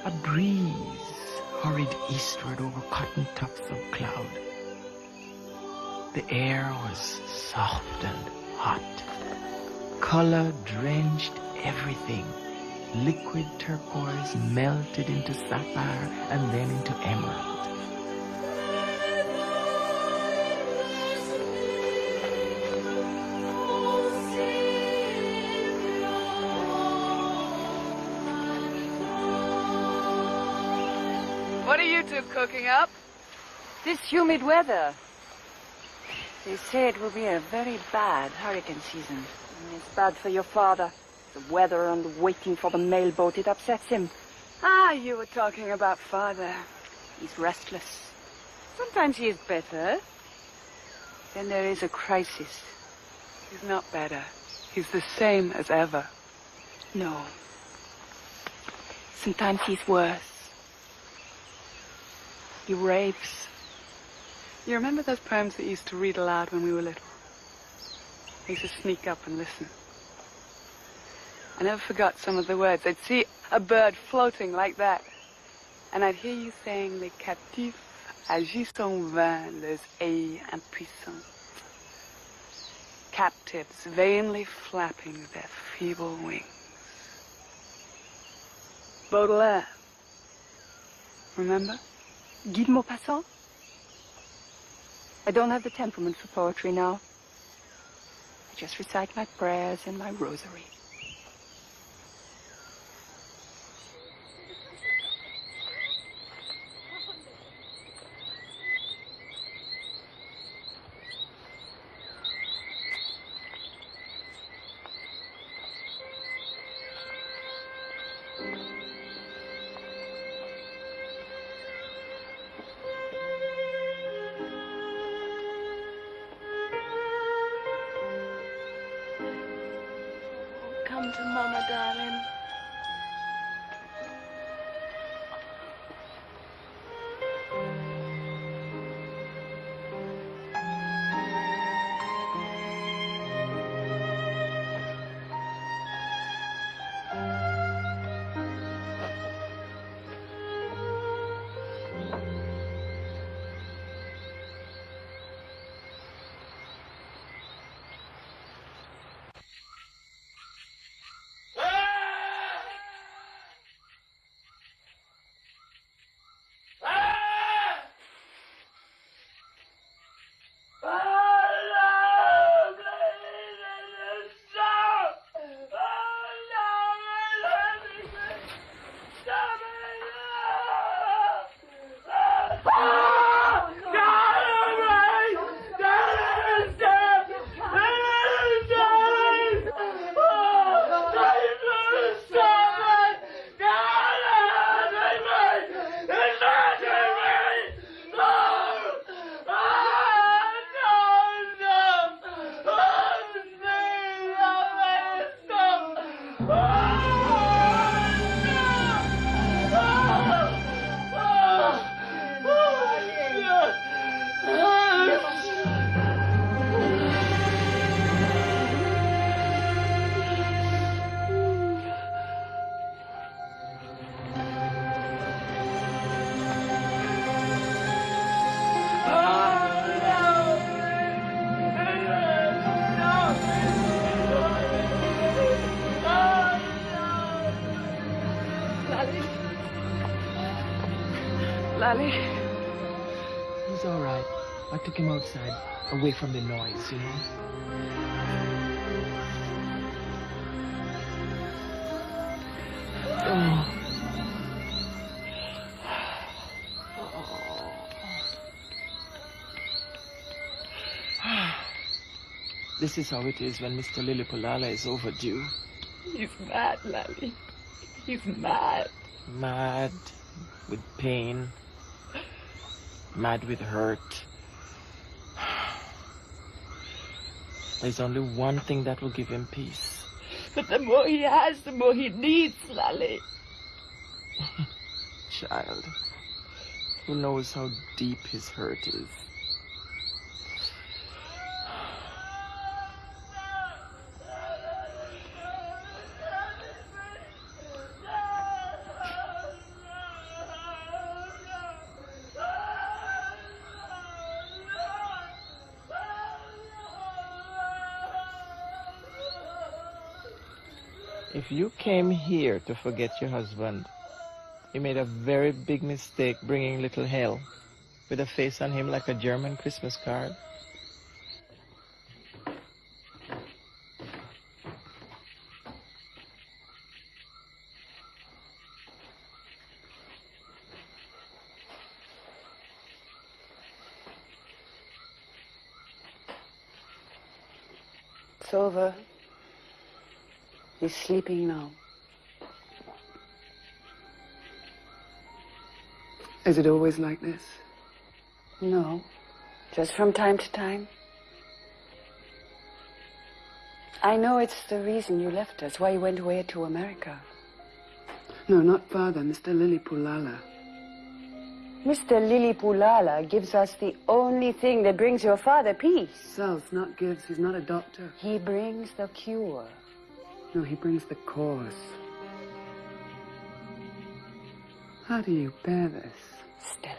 A breeze hurried eastward over cotton tufts of cloud. The air was soft and hot. Color drenched everything. Liquid turquoise melted into sapphire and then into emerald. What are you two cooking up? This humid weather. They say it will be a very bad hurricane season. It's bad for your father. The weather and the waiting for the mail boat, it upsets him. Ah, you were talking about father. He's restless. Sometimes he is better. Then there is a crisis. He's not better. He's the same as ever. No. Sometimes he's worse. He raves. You remember those poems that you used to read aloud when we were little? I used to sneak up and listen. I never forgot some of the words. I'd see a bird floating like that, and I'd hear you saying, les captifs agissent en vain, les ayes impuissants. Captives vainly flapping their feeble wings. Baudelaire. Remember? Guy de Maupassant? I don't have the temperament for poetry now. I just recite my prayers and my rosary. Come to Mama, darling. Lally? He's all right. I took him outside, away from the noise, you know. Oh. This is how it is when Mr. Lillipolala is overdue. He's mad, Lally. He's mad. Mad with pain. Mad with hurt. There's only one thing that will give him peace. But the more he has, the more he needs, Lally. Child, who knows how deep his hurt is? If you came here to forget your husband, you made a very big mistake bringing little Hell with a face on him like a German Christmas card. It's over. He's sleeping now. Is it always like this? No, just from time to time. I know it's the reason you left us, why you went away to America. No, not father, Mr. Lillipulala. Mr. Lillipulala gives us the only thing that brings your father peace. Sells, not gives. He's not a doctor. He brings the cure. No, he brings the cause. How do you bear this? Stella,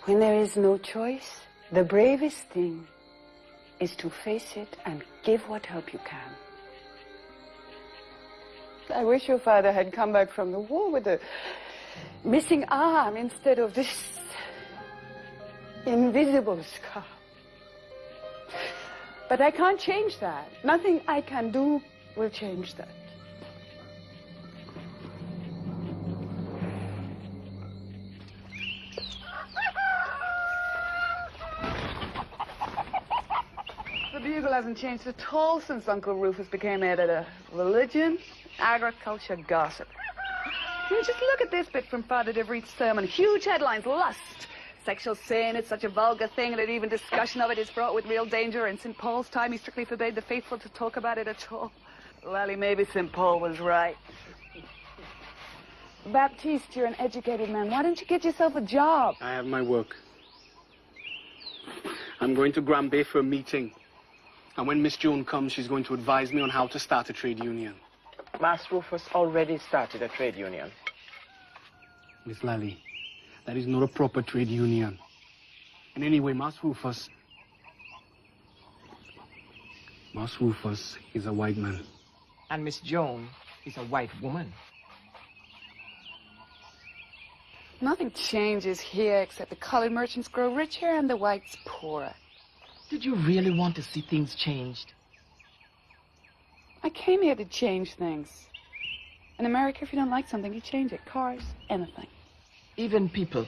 when there is no choice, the bravest thing is to face it and give what help you can. I wish your father had come back from the war with a missing arm instead of this invisible scar. But I can't change that. Nothing I can do will change that. The Bugle hasn't changed at all since Uncle Rufus became editor. Religion, agriculture, gossip. You just look at this bit from Father DeVriet's sermon. Huge headlines, lust. Sexual sin, it's such a vulgar thing that even discussion of it is fraught with real danger. In St. Paul's time, he strictly forbade the faithful to talk about it at all. Lally, maybe St. Paul was right. Baptiste, you're an educated man. Why don't you get yourself a job? I have my work. I'm going to Granby for a meeting. And when Miss Joan comes, she's going to advise me on how to start a trade union. Master Rufus already started a trade union. Miss Lally, that is not a proper trade union. And anyway, Master Rufus is a white man. And Miss Joan is a white woman. Nothing changes here except the colored merchants grow richer and the whites poorer. Did you really want to see things changed? I came here to change things. In America, if you don't like something, you change it. Cars, anything. Even people.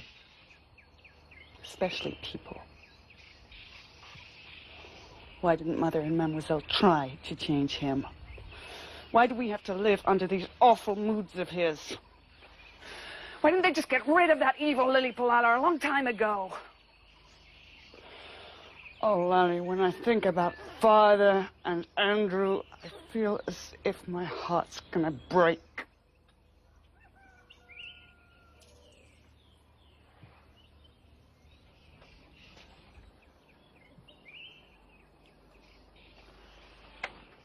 Especially people. Why didn't Mother and Mademoiselle try to change him? Why do we have to live under these awful moods of his? Why didn't they just get rid of that evil Lillipulala a long time ago? Oh, Lally, when I think about Father and Andrew, I feel as if my heart's gonna break.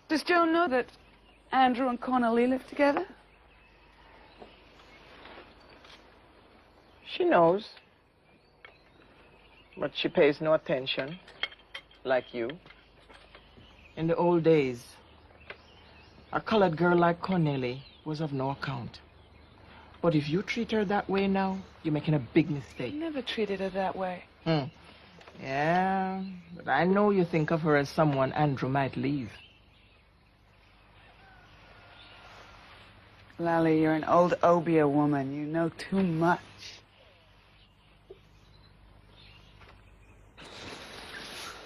Does Joan know that Andrew and Cornelie live together? She knows. But she pays no attention, like you. In the old days, a colored girl like Cornelie was of no account. But if you treat her that way now, you're making a big mistake. I never treated her that way. Yeah, but I know you think of her as someone Andrew might leave. Lally, you're an old Obia woman. You know too much.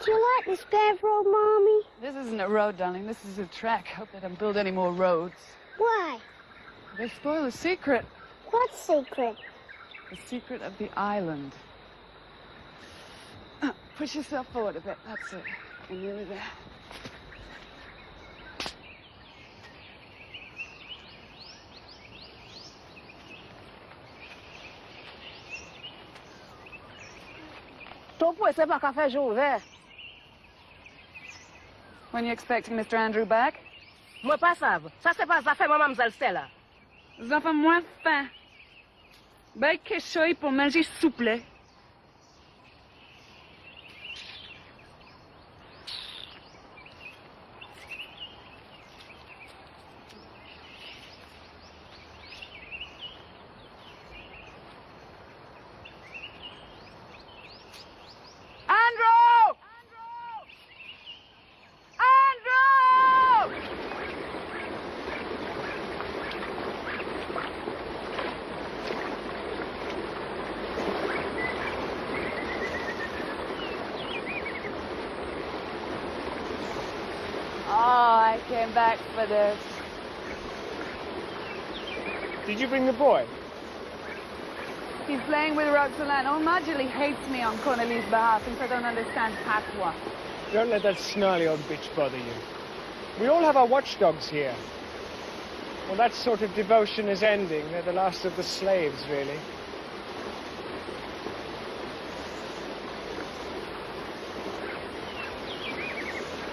Do you like this paved road, Mommy? This isn't a road, darling. This is a track. Hope they don't build any more roads. Why? They spoil the secret. What secret? The secret of the island. Push yourself forward a bit. That's it. You're nearly there. When are you expecting Mr. Andrew back? Moi pas savent. Ça c'est pas affaire mademoiselle Stella. Les enfants moins faim. Ben quelque pour manger souple. came back for this. Did you bring the boy? He's playing with Roxanne. Oh, Marjorie hates me on Cornelie's behalf since I don't understand patois. Don't let that snarly old bitch bother you. We all have our watchdogs here. Well, that sort of devotion is ending. They're the last of the slaves, really.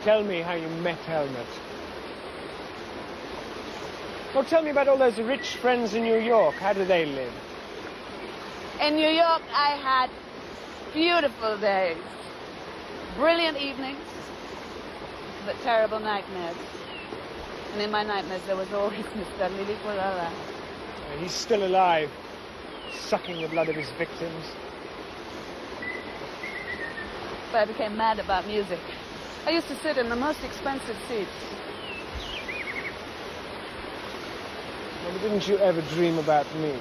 Tell me how you met Helmut. Well, tell me about all those rich friends in New York. How do they live? In New York, I had beautiful days, brilliant evenings, but terrible nightmares. And in my nightmares, there was always Mr. Lillipolala. And he's still alive, sucking the blood of his victims. But I became mad about music. I used to sit in the most expensive seats. Well, didn't you ever dream about me?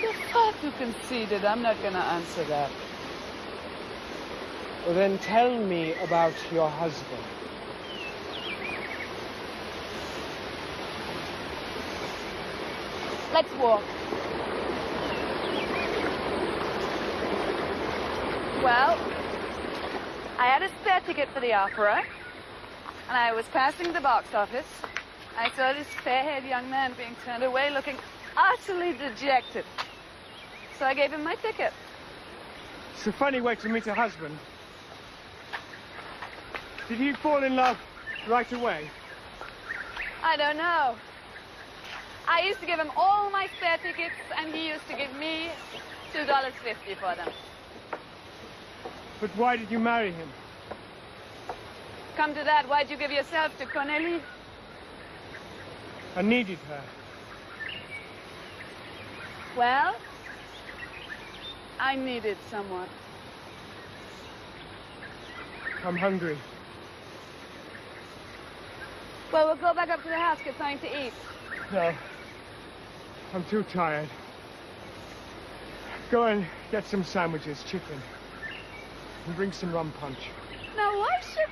You're far too conceited. I'm not going to answer that. Well, then tell me about your husband. Let's walk. Well, I had a spare ticket for the opera, and I was passing the box office. I saw this fair-haired young man being turned away, looking utterly dejected. So I gave him my ticket. It's a funny way to meet a husband. Did he fall in love right away? I don't know. I used to give him all my spare tickets, and he used to give me $2.50 for them. But why did you marry him? Come to that, why'd you give yourself to Cornelie? I needed her. Well, I needed someone. I'm hungry. Well, we'll go back up to the house, get something to eat. No. I'm too tired. Go and get some sandwiches, chicken. And bring some rum punch. Now, why should...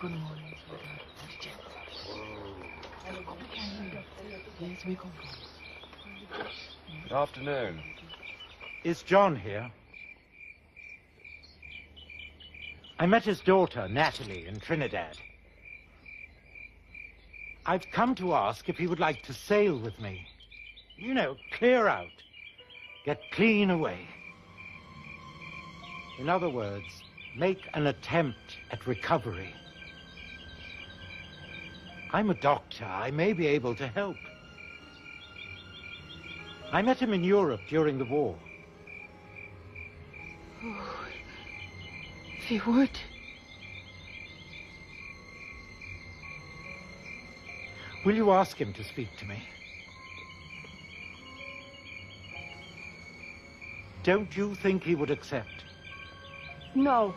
Good morning, Yes, we come. Good afternoon. Is John here? I met his daughter, Natalie, in Trinidad. I've come to ask if he would like to sail with me. You know, clear out. Get clean away. In other words, make an attempt at recovery. I'm a doctor. I may be able to help. I met him in Europe during the war. Oh, if you would. Will you ask him to speak to me? Don't you think he would accept? No.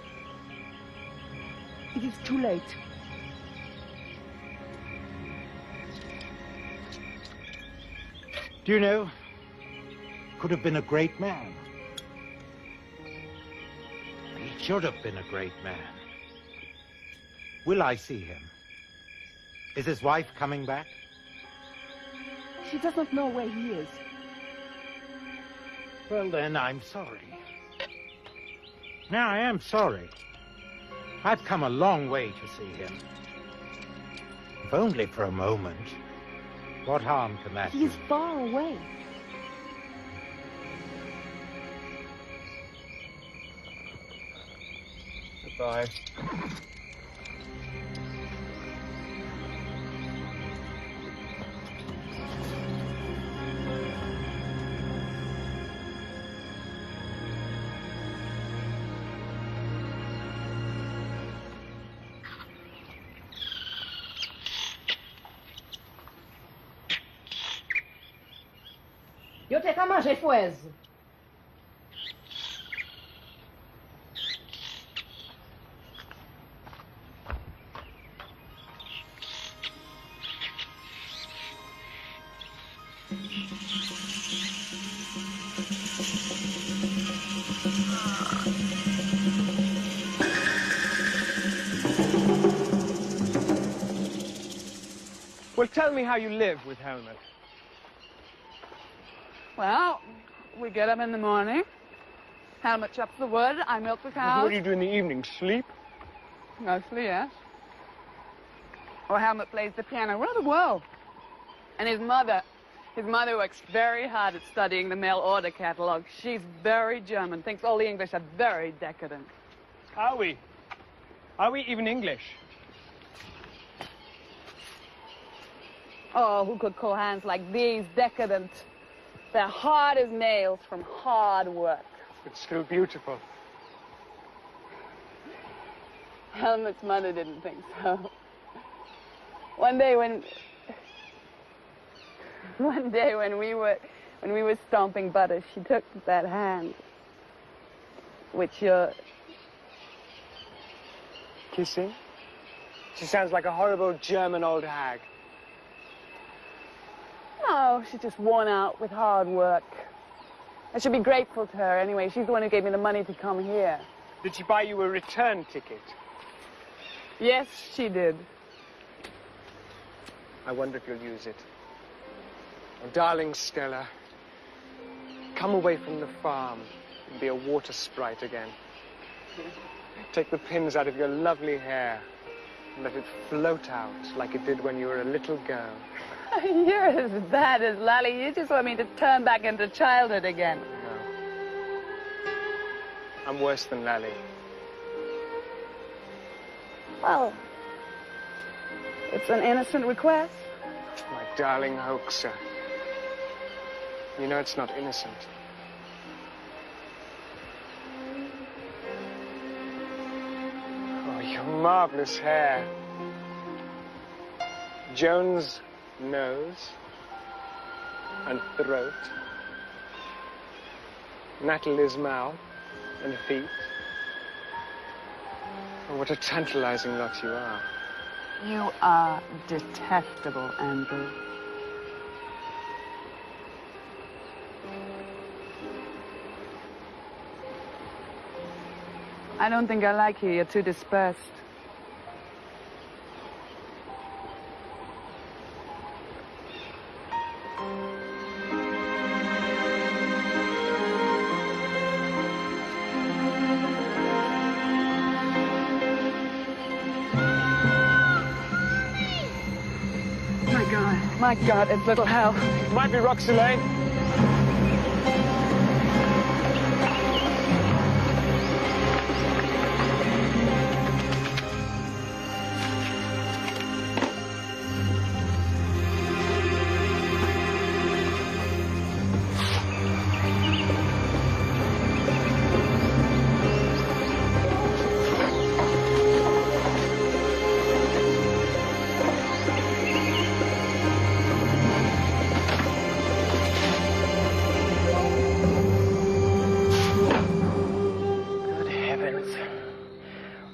It is too late. Do you know, could have been a great man. He should have been a great man. Will I see him? Is his wife coming back? She does not know where he is. Well, then, I'm sorry. Now, I am sorry. I've come a long way to see him. If only for a moment. What harm can that do? He is far away. Bye. Yo te ka manje fwez. Well, tell me how you live with Helmut. Well, we get up in the morning. Helmut chops the wood. I milk the cows. What do you do in the evening? Sleep? Mostly, yes. Or Helmut plays the piano rather well. And his mother works very hard at studying the mail order catalog. She's very German, thinks all the English are very decadent. Are we? Are we even English? Oh, who could call hands like these decadent? They're hard as nails from hard work. It's still beautiful. Helmut's mother didn't think so. One day when we were stomping butter, she took that hand, which you're Kissing? She sounds like a horrible German old hag. No, she's just worn out with hard work. I should be grateful to her anyway. She's the one who gave me the money to come here. Did she buy you a return ticket? Yes, she did. I wonder if you'll use it. Oh, darling Stella, come away from the farm and be a water sprite again. Take the pins out of your lovely hair and let it float out like it did when you were a little girl. You're as bad as Lally. You just want me to turn back into childhood again. No. I'm worse than Lally. Well, it's an innocent request. My darling hoaxer. You know it's not innocent. Oh, your marvelous hair. Joan's nose and throat. Natalie's mouth and feet. Oh, what a tantalizing lot you are. You are detestable, Andrew. I don't think I like you. You're too dispersed. My God, it's little hell. Might be Roxelane.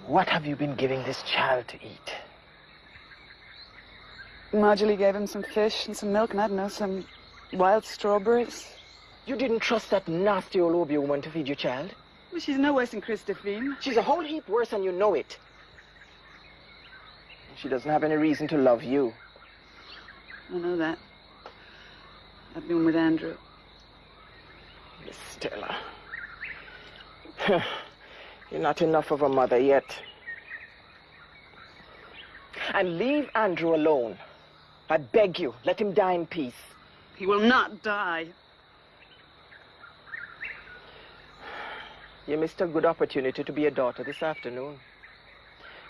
What have you been giving this child to eat? Marjorie gave him some fish and some milk and I don't know, some wild strawberries. You didn't trust that nasty old Obia woman to feed your child? Well, she's no worse than Christophine. She's a whole heap worse and you know it. She doesn't have any reason to love you. I know that. I've been with Andrew. Miss Stella. You're not enough of a mother yet. And leave Andrew alone. I beg you, let him die in peace. He will not die. You missed a good opportunity to be a daughter this afternoon.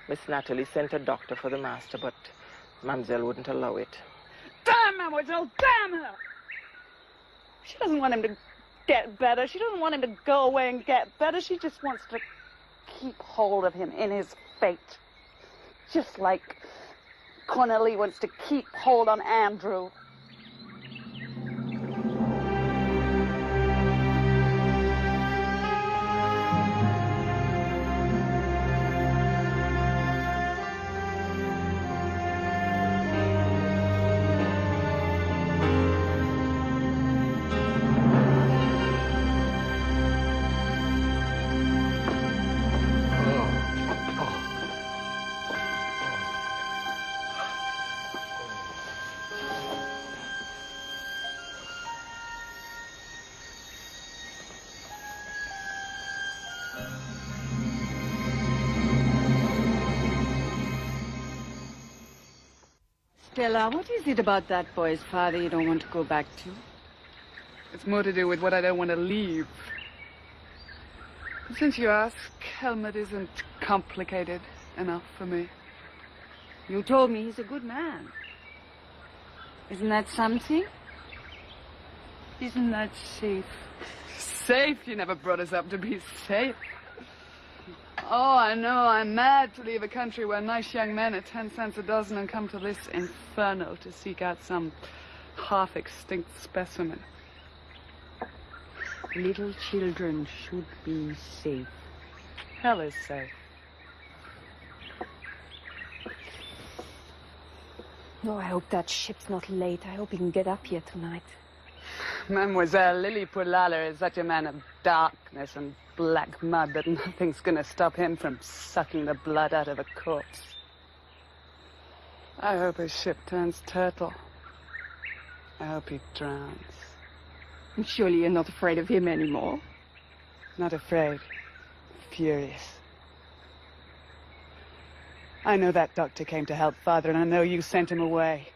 Miss Natalie sent a doctor for the master, but Mademoiselle wouldn't allow it. Damn Mademoiselle, damn her! She doesn't want him to get better. She doesn't want him to go away and get better. She just wants to keep hold of him in his fate. Just like Cornelie wants to keep hold on Andrew. Stella, what is it about that boy's father you don't want to go back to? It's more to do with what I don't want to leave. But since you ask, Helmut isn't complicated enough for me. You told me he's a good man. Isn't that something? Isn't that safe? Safe? You never brought us up to be safe. Oh, I know. I'm mad to leave a country where nice young men are 10 cents a dozen and come to this inferno to seek out some half-extinct specimen. Little children should be safe. Hell is safe. Oh, I hope that ship's not late. I hope he can get up here tonight. Mademoiselle, Lily Pulala is such a man of darkness and black mud that nothing's gonna stop him from sucking the blood out of a corpse. I hope his ship turns turtle. I hope he drowns. And surely you're not afraid of him anymore? Not afraid. Furious. I know that doctor came to help Father, and I know you sent him away.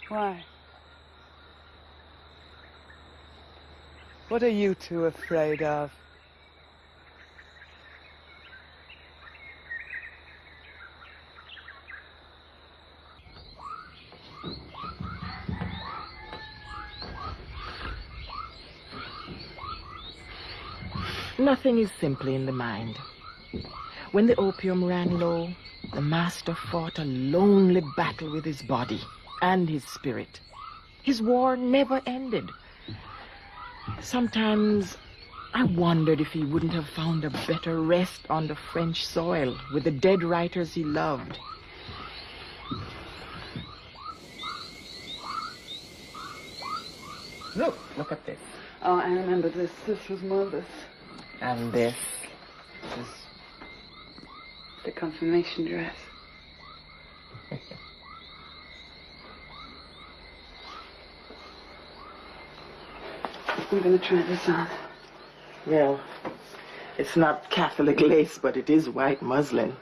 Why? What are you two afraid of? Nothing is simply in the mind. When the opium ran low, the master fought a lonely battle with his body and his spirit. His war never ended. Sometimes I wondered if he wouldn't have found a better rest on the French soil with the dead writers he loved. Look at this. Oh, I remember this. This was Mother's. And this is the confirmation dress. I'm gonna try this on. Well, it's not Catholic lace, but it is white muslin.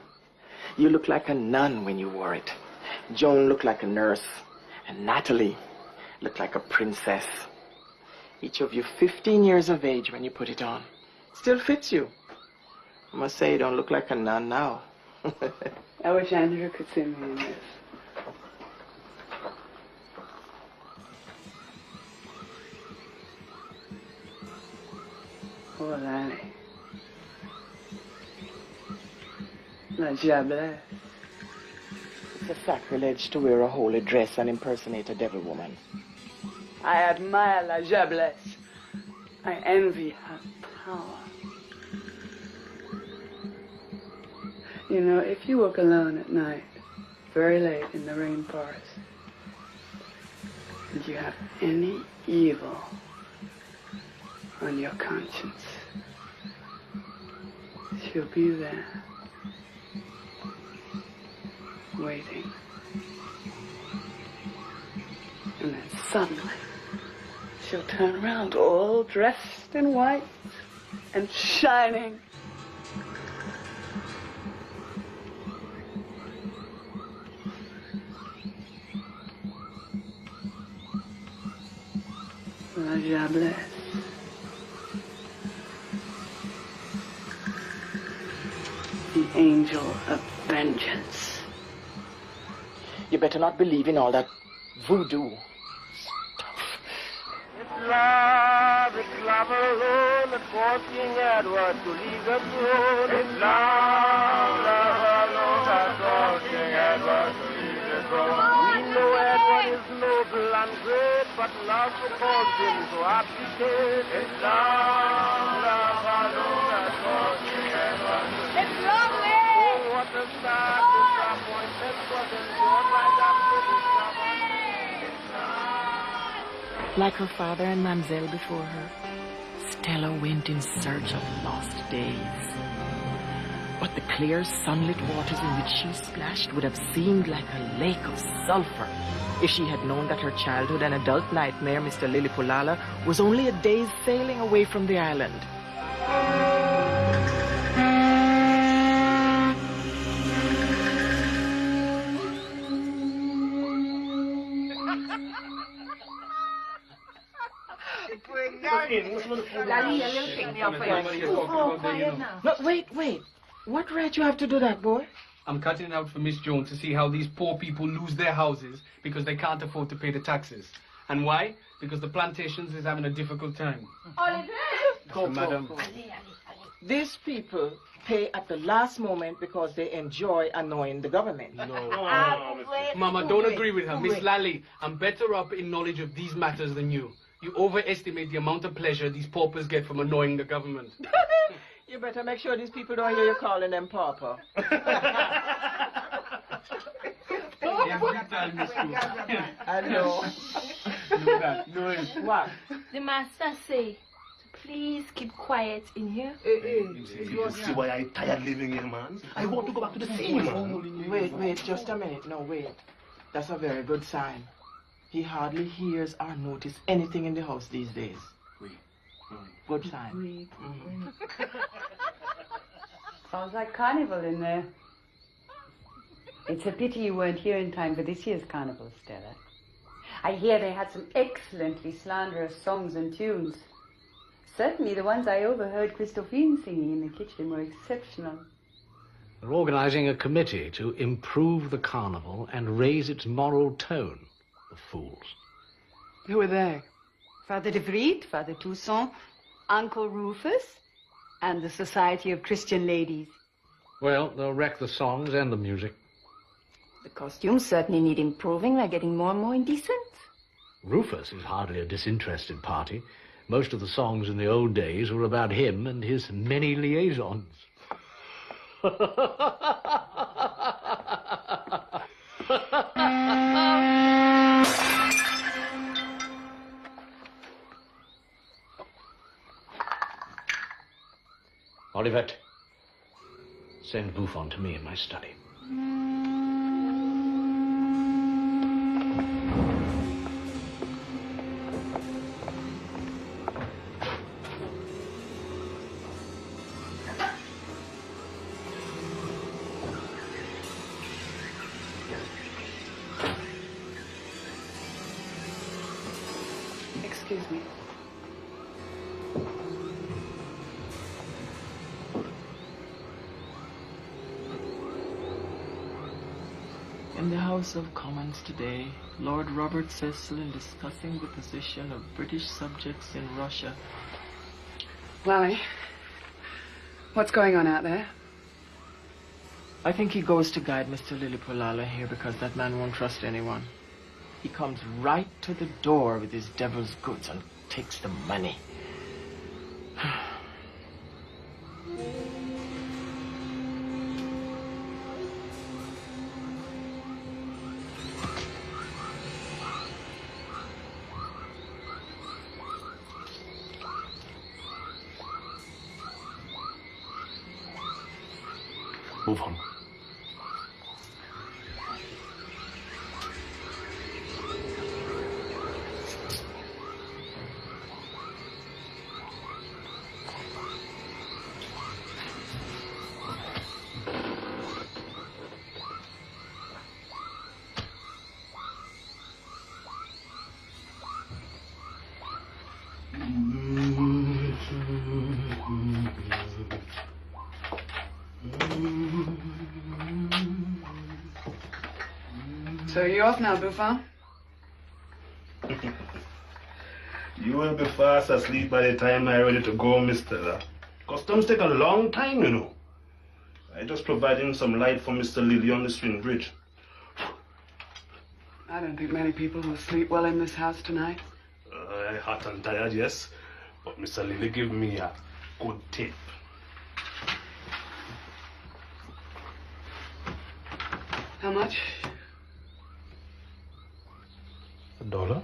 You look like a nun when you wore it. Joan looked like a nurse, and Natalie looked like a princess. Each of you 15 years of age when you put it on. Still fits you. I must say you don't look like a nun now. I wish Andrew could see me in this. Oh, Lally. La diablesse. It's a sacrilege to wear a holy dress and impersonate a devil woman. I admire la diablesse. I envy her power. You know, if you walk alone at night, very late in the rainforest, and you have any evil on your conscience, she'll be there, waiting. And then suddenly, she'll turn around all dressed in white and shining. La diablesse. the angel of vengeance. You better not believe in all that voodoo. It's love alone that caused King Edward to leave the throne. It's love alone that caused King Edward to leave the throne. We know Edward is noble and great, but love caused him to abdicate. It's love alone that caused King Edward to leave the throne. Oh, what a sad disappointment was endured by that British government. Like her father and Mademoiselle before her, Stella went in search of lost days. But the clear sunlit waters in which she splashed would have seemed like a lake of sulfur if she had known that her childhood and adult nightmare, Mr. Lillipolala, was only a day's sailing away from the island. No, wait. What right you have to do that, boy? I'm cutting it out for Miss Jones to see how these poor people lose their houses because they can't afford to pay the taxes. And why? Because the plantations is having a difficult time. Go, Madam. go. These people pay at the last moment because they enjoy annoying the government. No. Mama, don't agree with her. Miss Lally, I'm better up in knowledge of these matters than you. You overestimate the amount of pleasure these paupers get from annoying the government. You better make sure these people don't hear you calling them pauper. Every time, Miss Jones. I know. No, What? The master say to please keep quiet in here. You see why I tired living here, man? I want to go back to the sea, man. Wait, just a minute. No, wait. That's a very good sign. He hardly hears or notices anything in the house these days. Good sign. Sounds like carnival in there. It's a pity you weren't here in time for this year's carnival, Stella. I hear they had some excellently slanderous songs and tunes. Certainly the ones I overheard Christophine singing in the kitchen were exceptional. We're organizing a committee to improve the carnival and raise its moral tone. The fools. Who are they? Father de Vriet, Father Toussaint, Uncle Rufus, and the Society of Christian Ladies. Well, they'll wreck the songs and the music. The costumes certainly need improving. They're getting more and more indecent. Rufus is hardly a disinterested party. Most of the songs in the old days were about him and his many liaisons. Olivet, send Buffon to me in my study. Excuse me. In the House of Commons today, Lord Robert Cecil, in discussing the position of British subjects in Russia. Lally, what's going on out there? I think he goes to guide Mr. Lillipolala here because that man won't trust anyone. He comes right to the door with his devil's goods and takes the money. Move on. So you're off now, Buffon? You will be fast asleep by the time I'm ready to go, Miss Stella. Customs take a long time, you know. I just providing some light for Mr. Lilly on the swing bridge. I don't think many people will sleep well in this house tonight. Hot and tired, yes. But Mr. Lilly give me a good tip. How much? $1.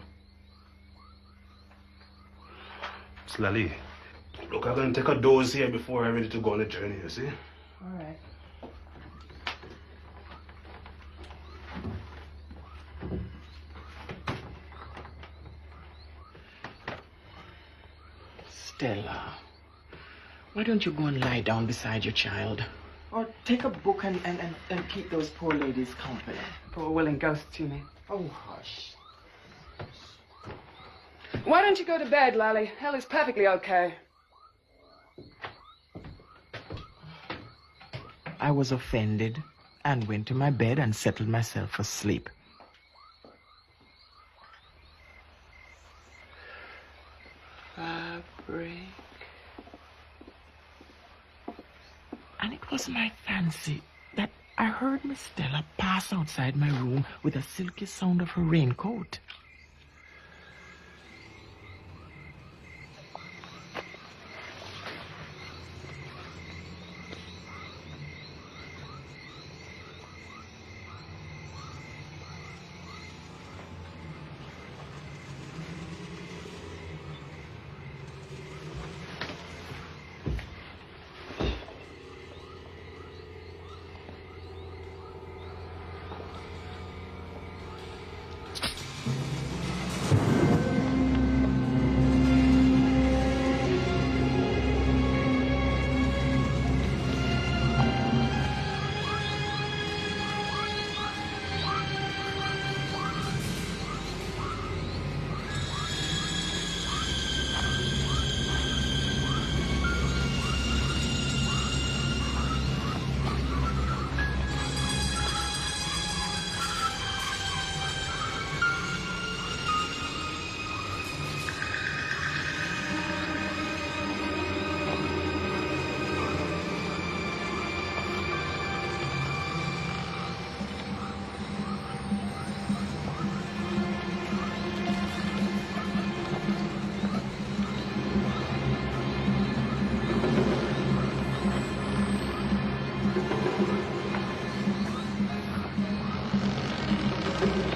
Miss Lally, look, I'm going to take a dose here before I'm ready to go on the journey, you see? All right. Stella, why don't you go and lie down beside your child? Or take a book and keep those poor ladies company. Poor willing ghosts, you mean? Oh, hush. Why don't you go to bed, Lally? Ellie's perfectly okay. I was offended and went to my bed and settled myself for sleep. Fabric. And it was my fancy that I heard Miss Stella pass outside my room with a silky sound of her raincoat.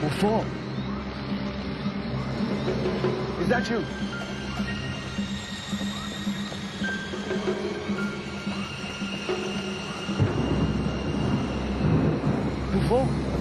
Before. Is that you? Before?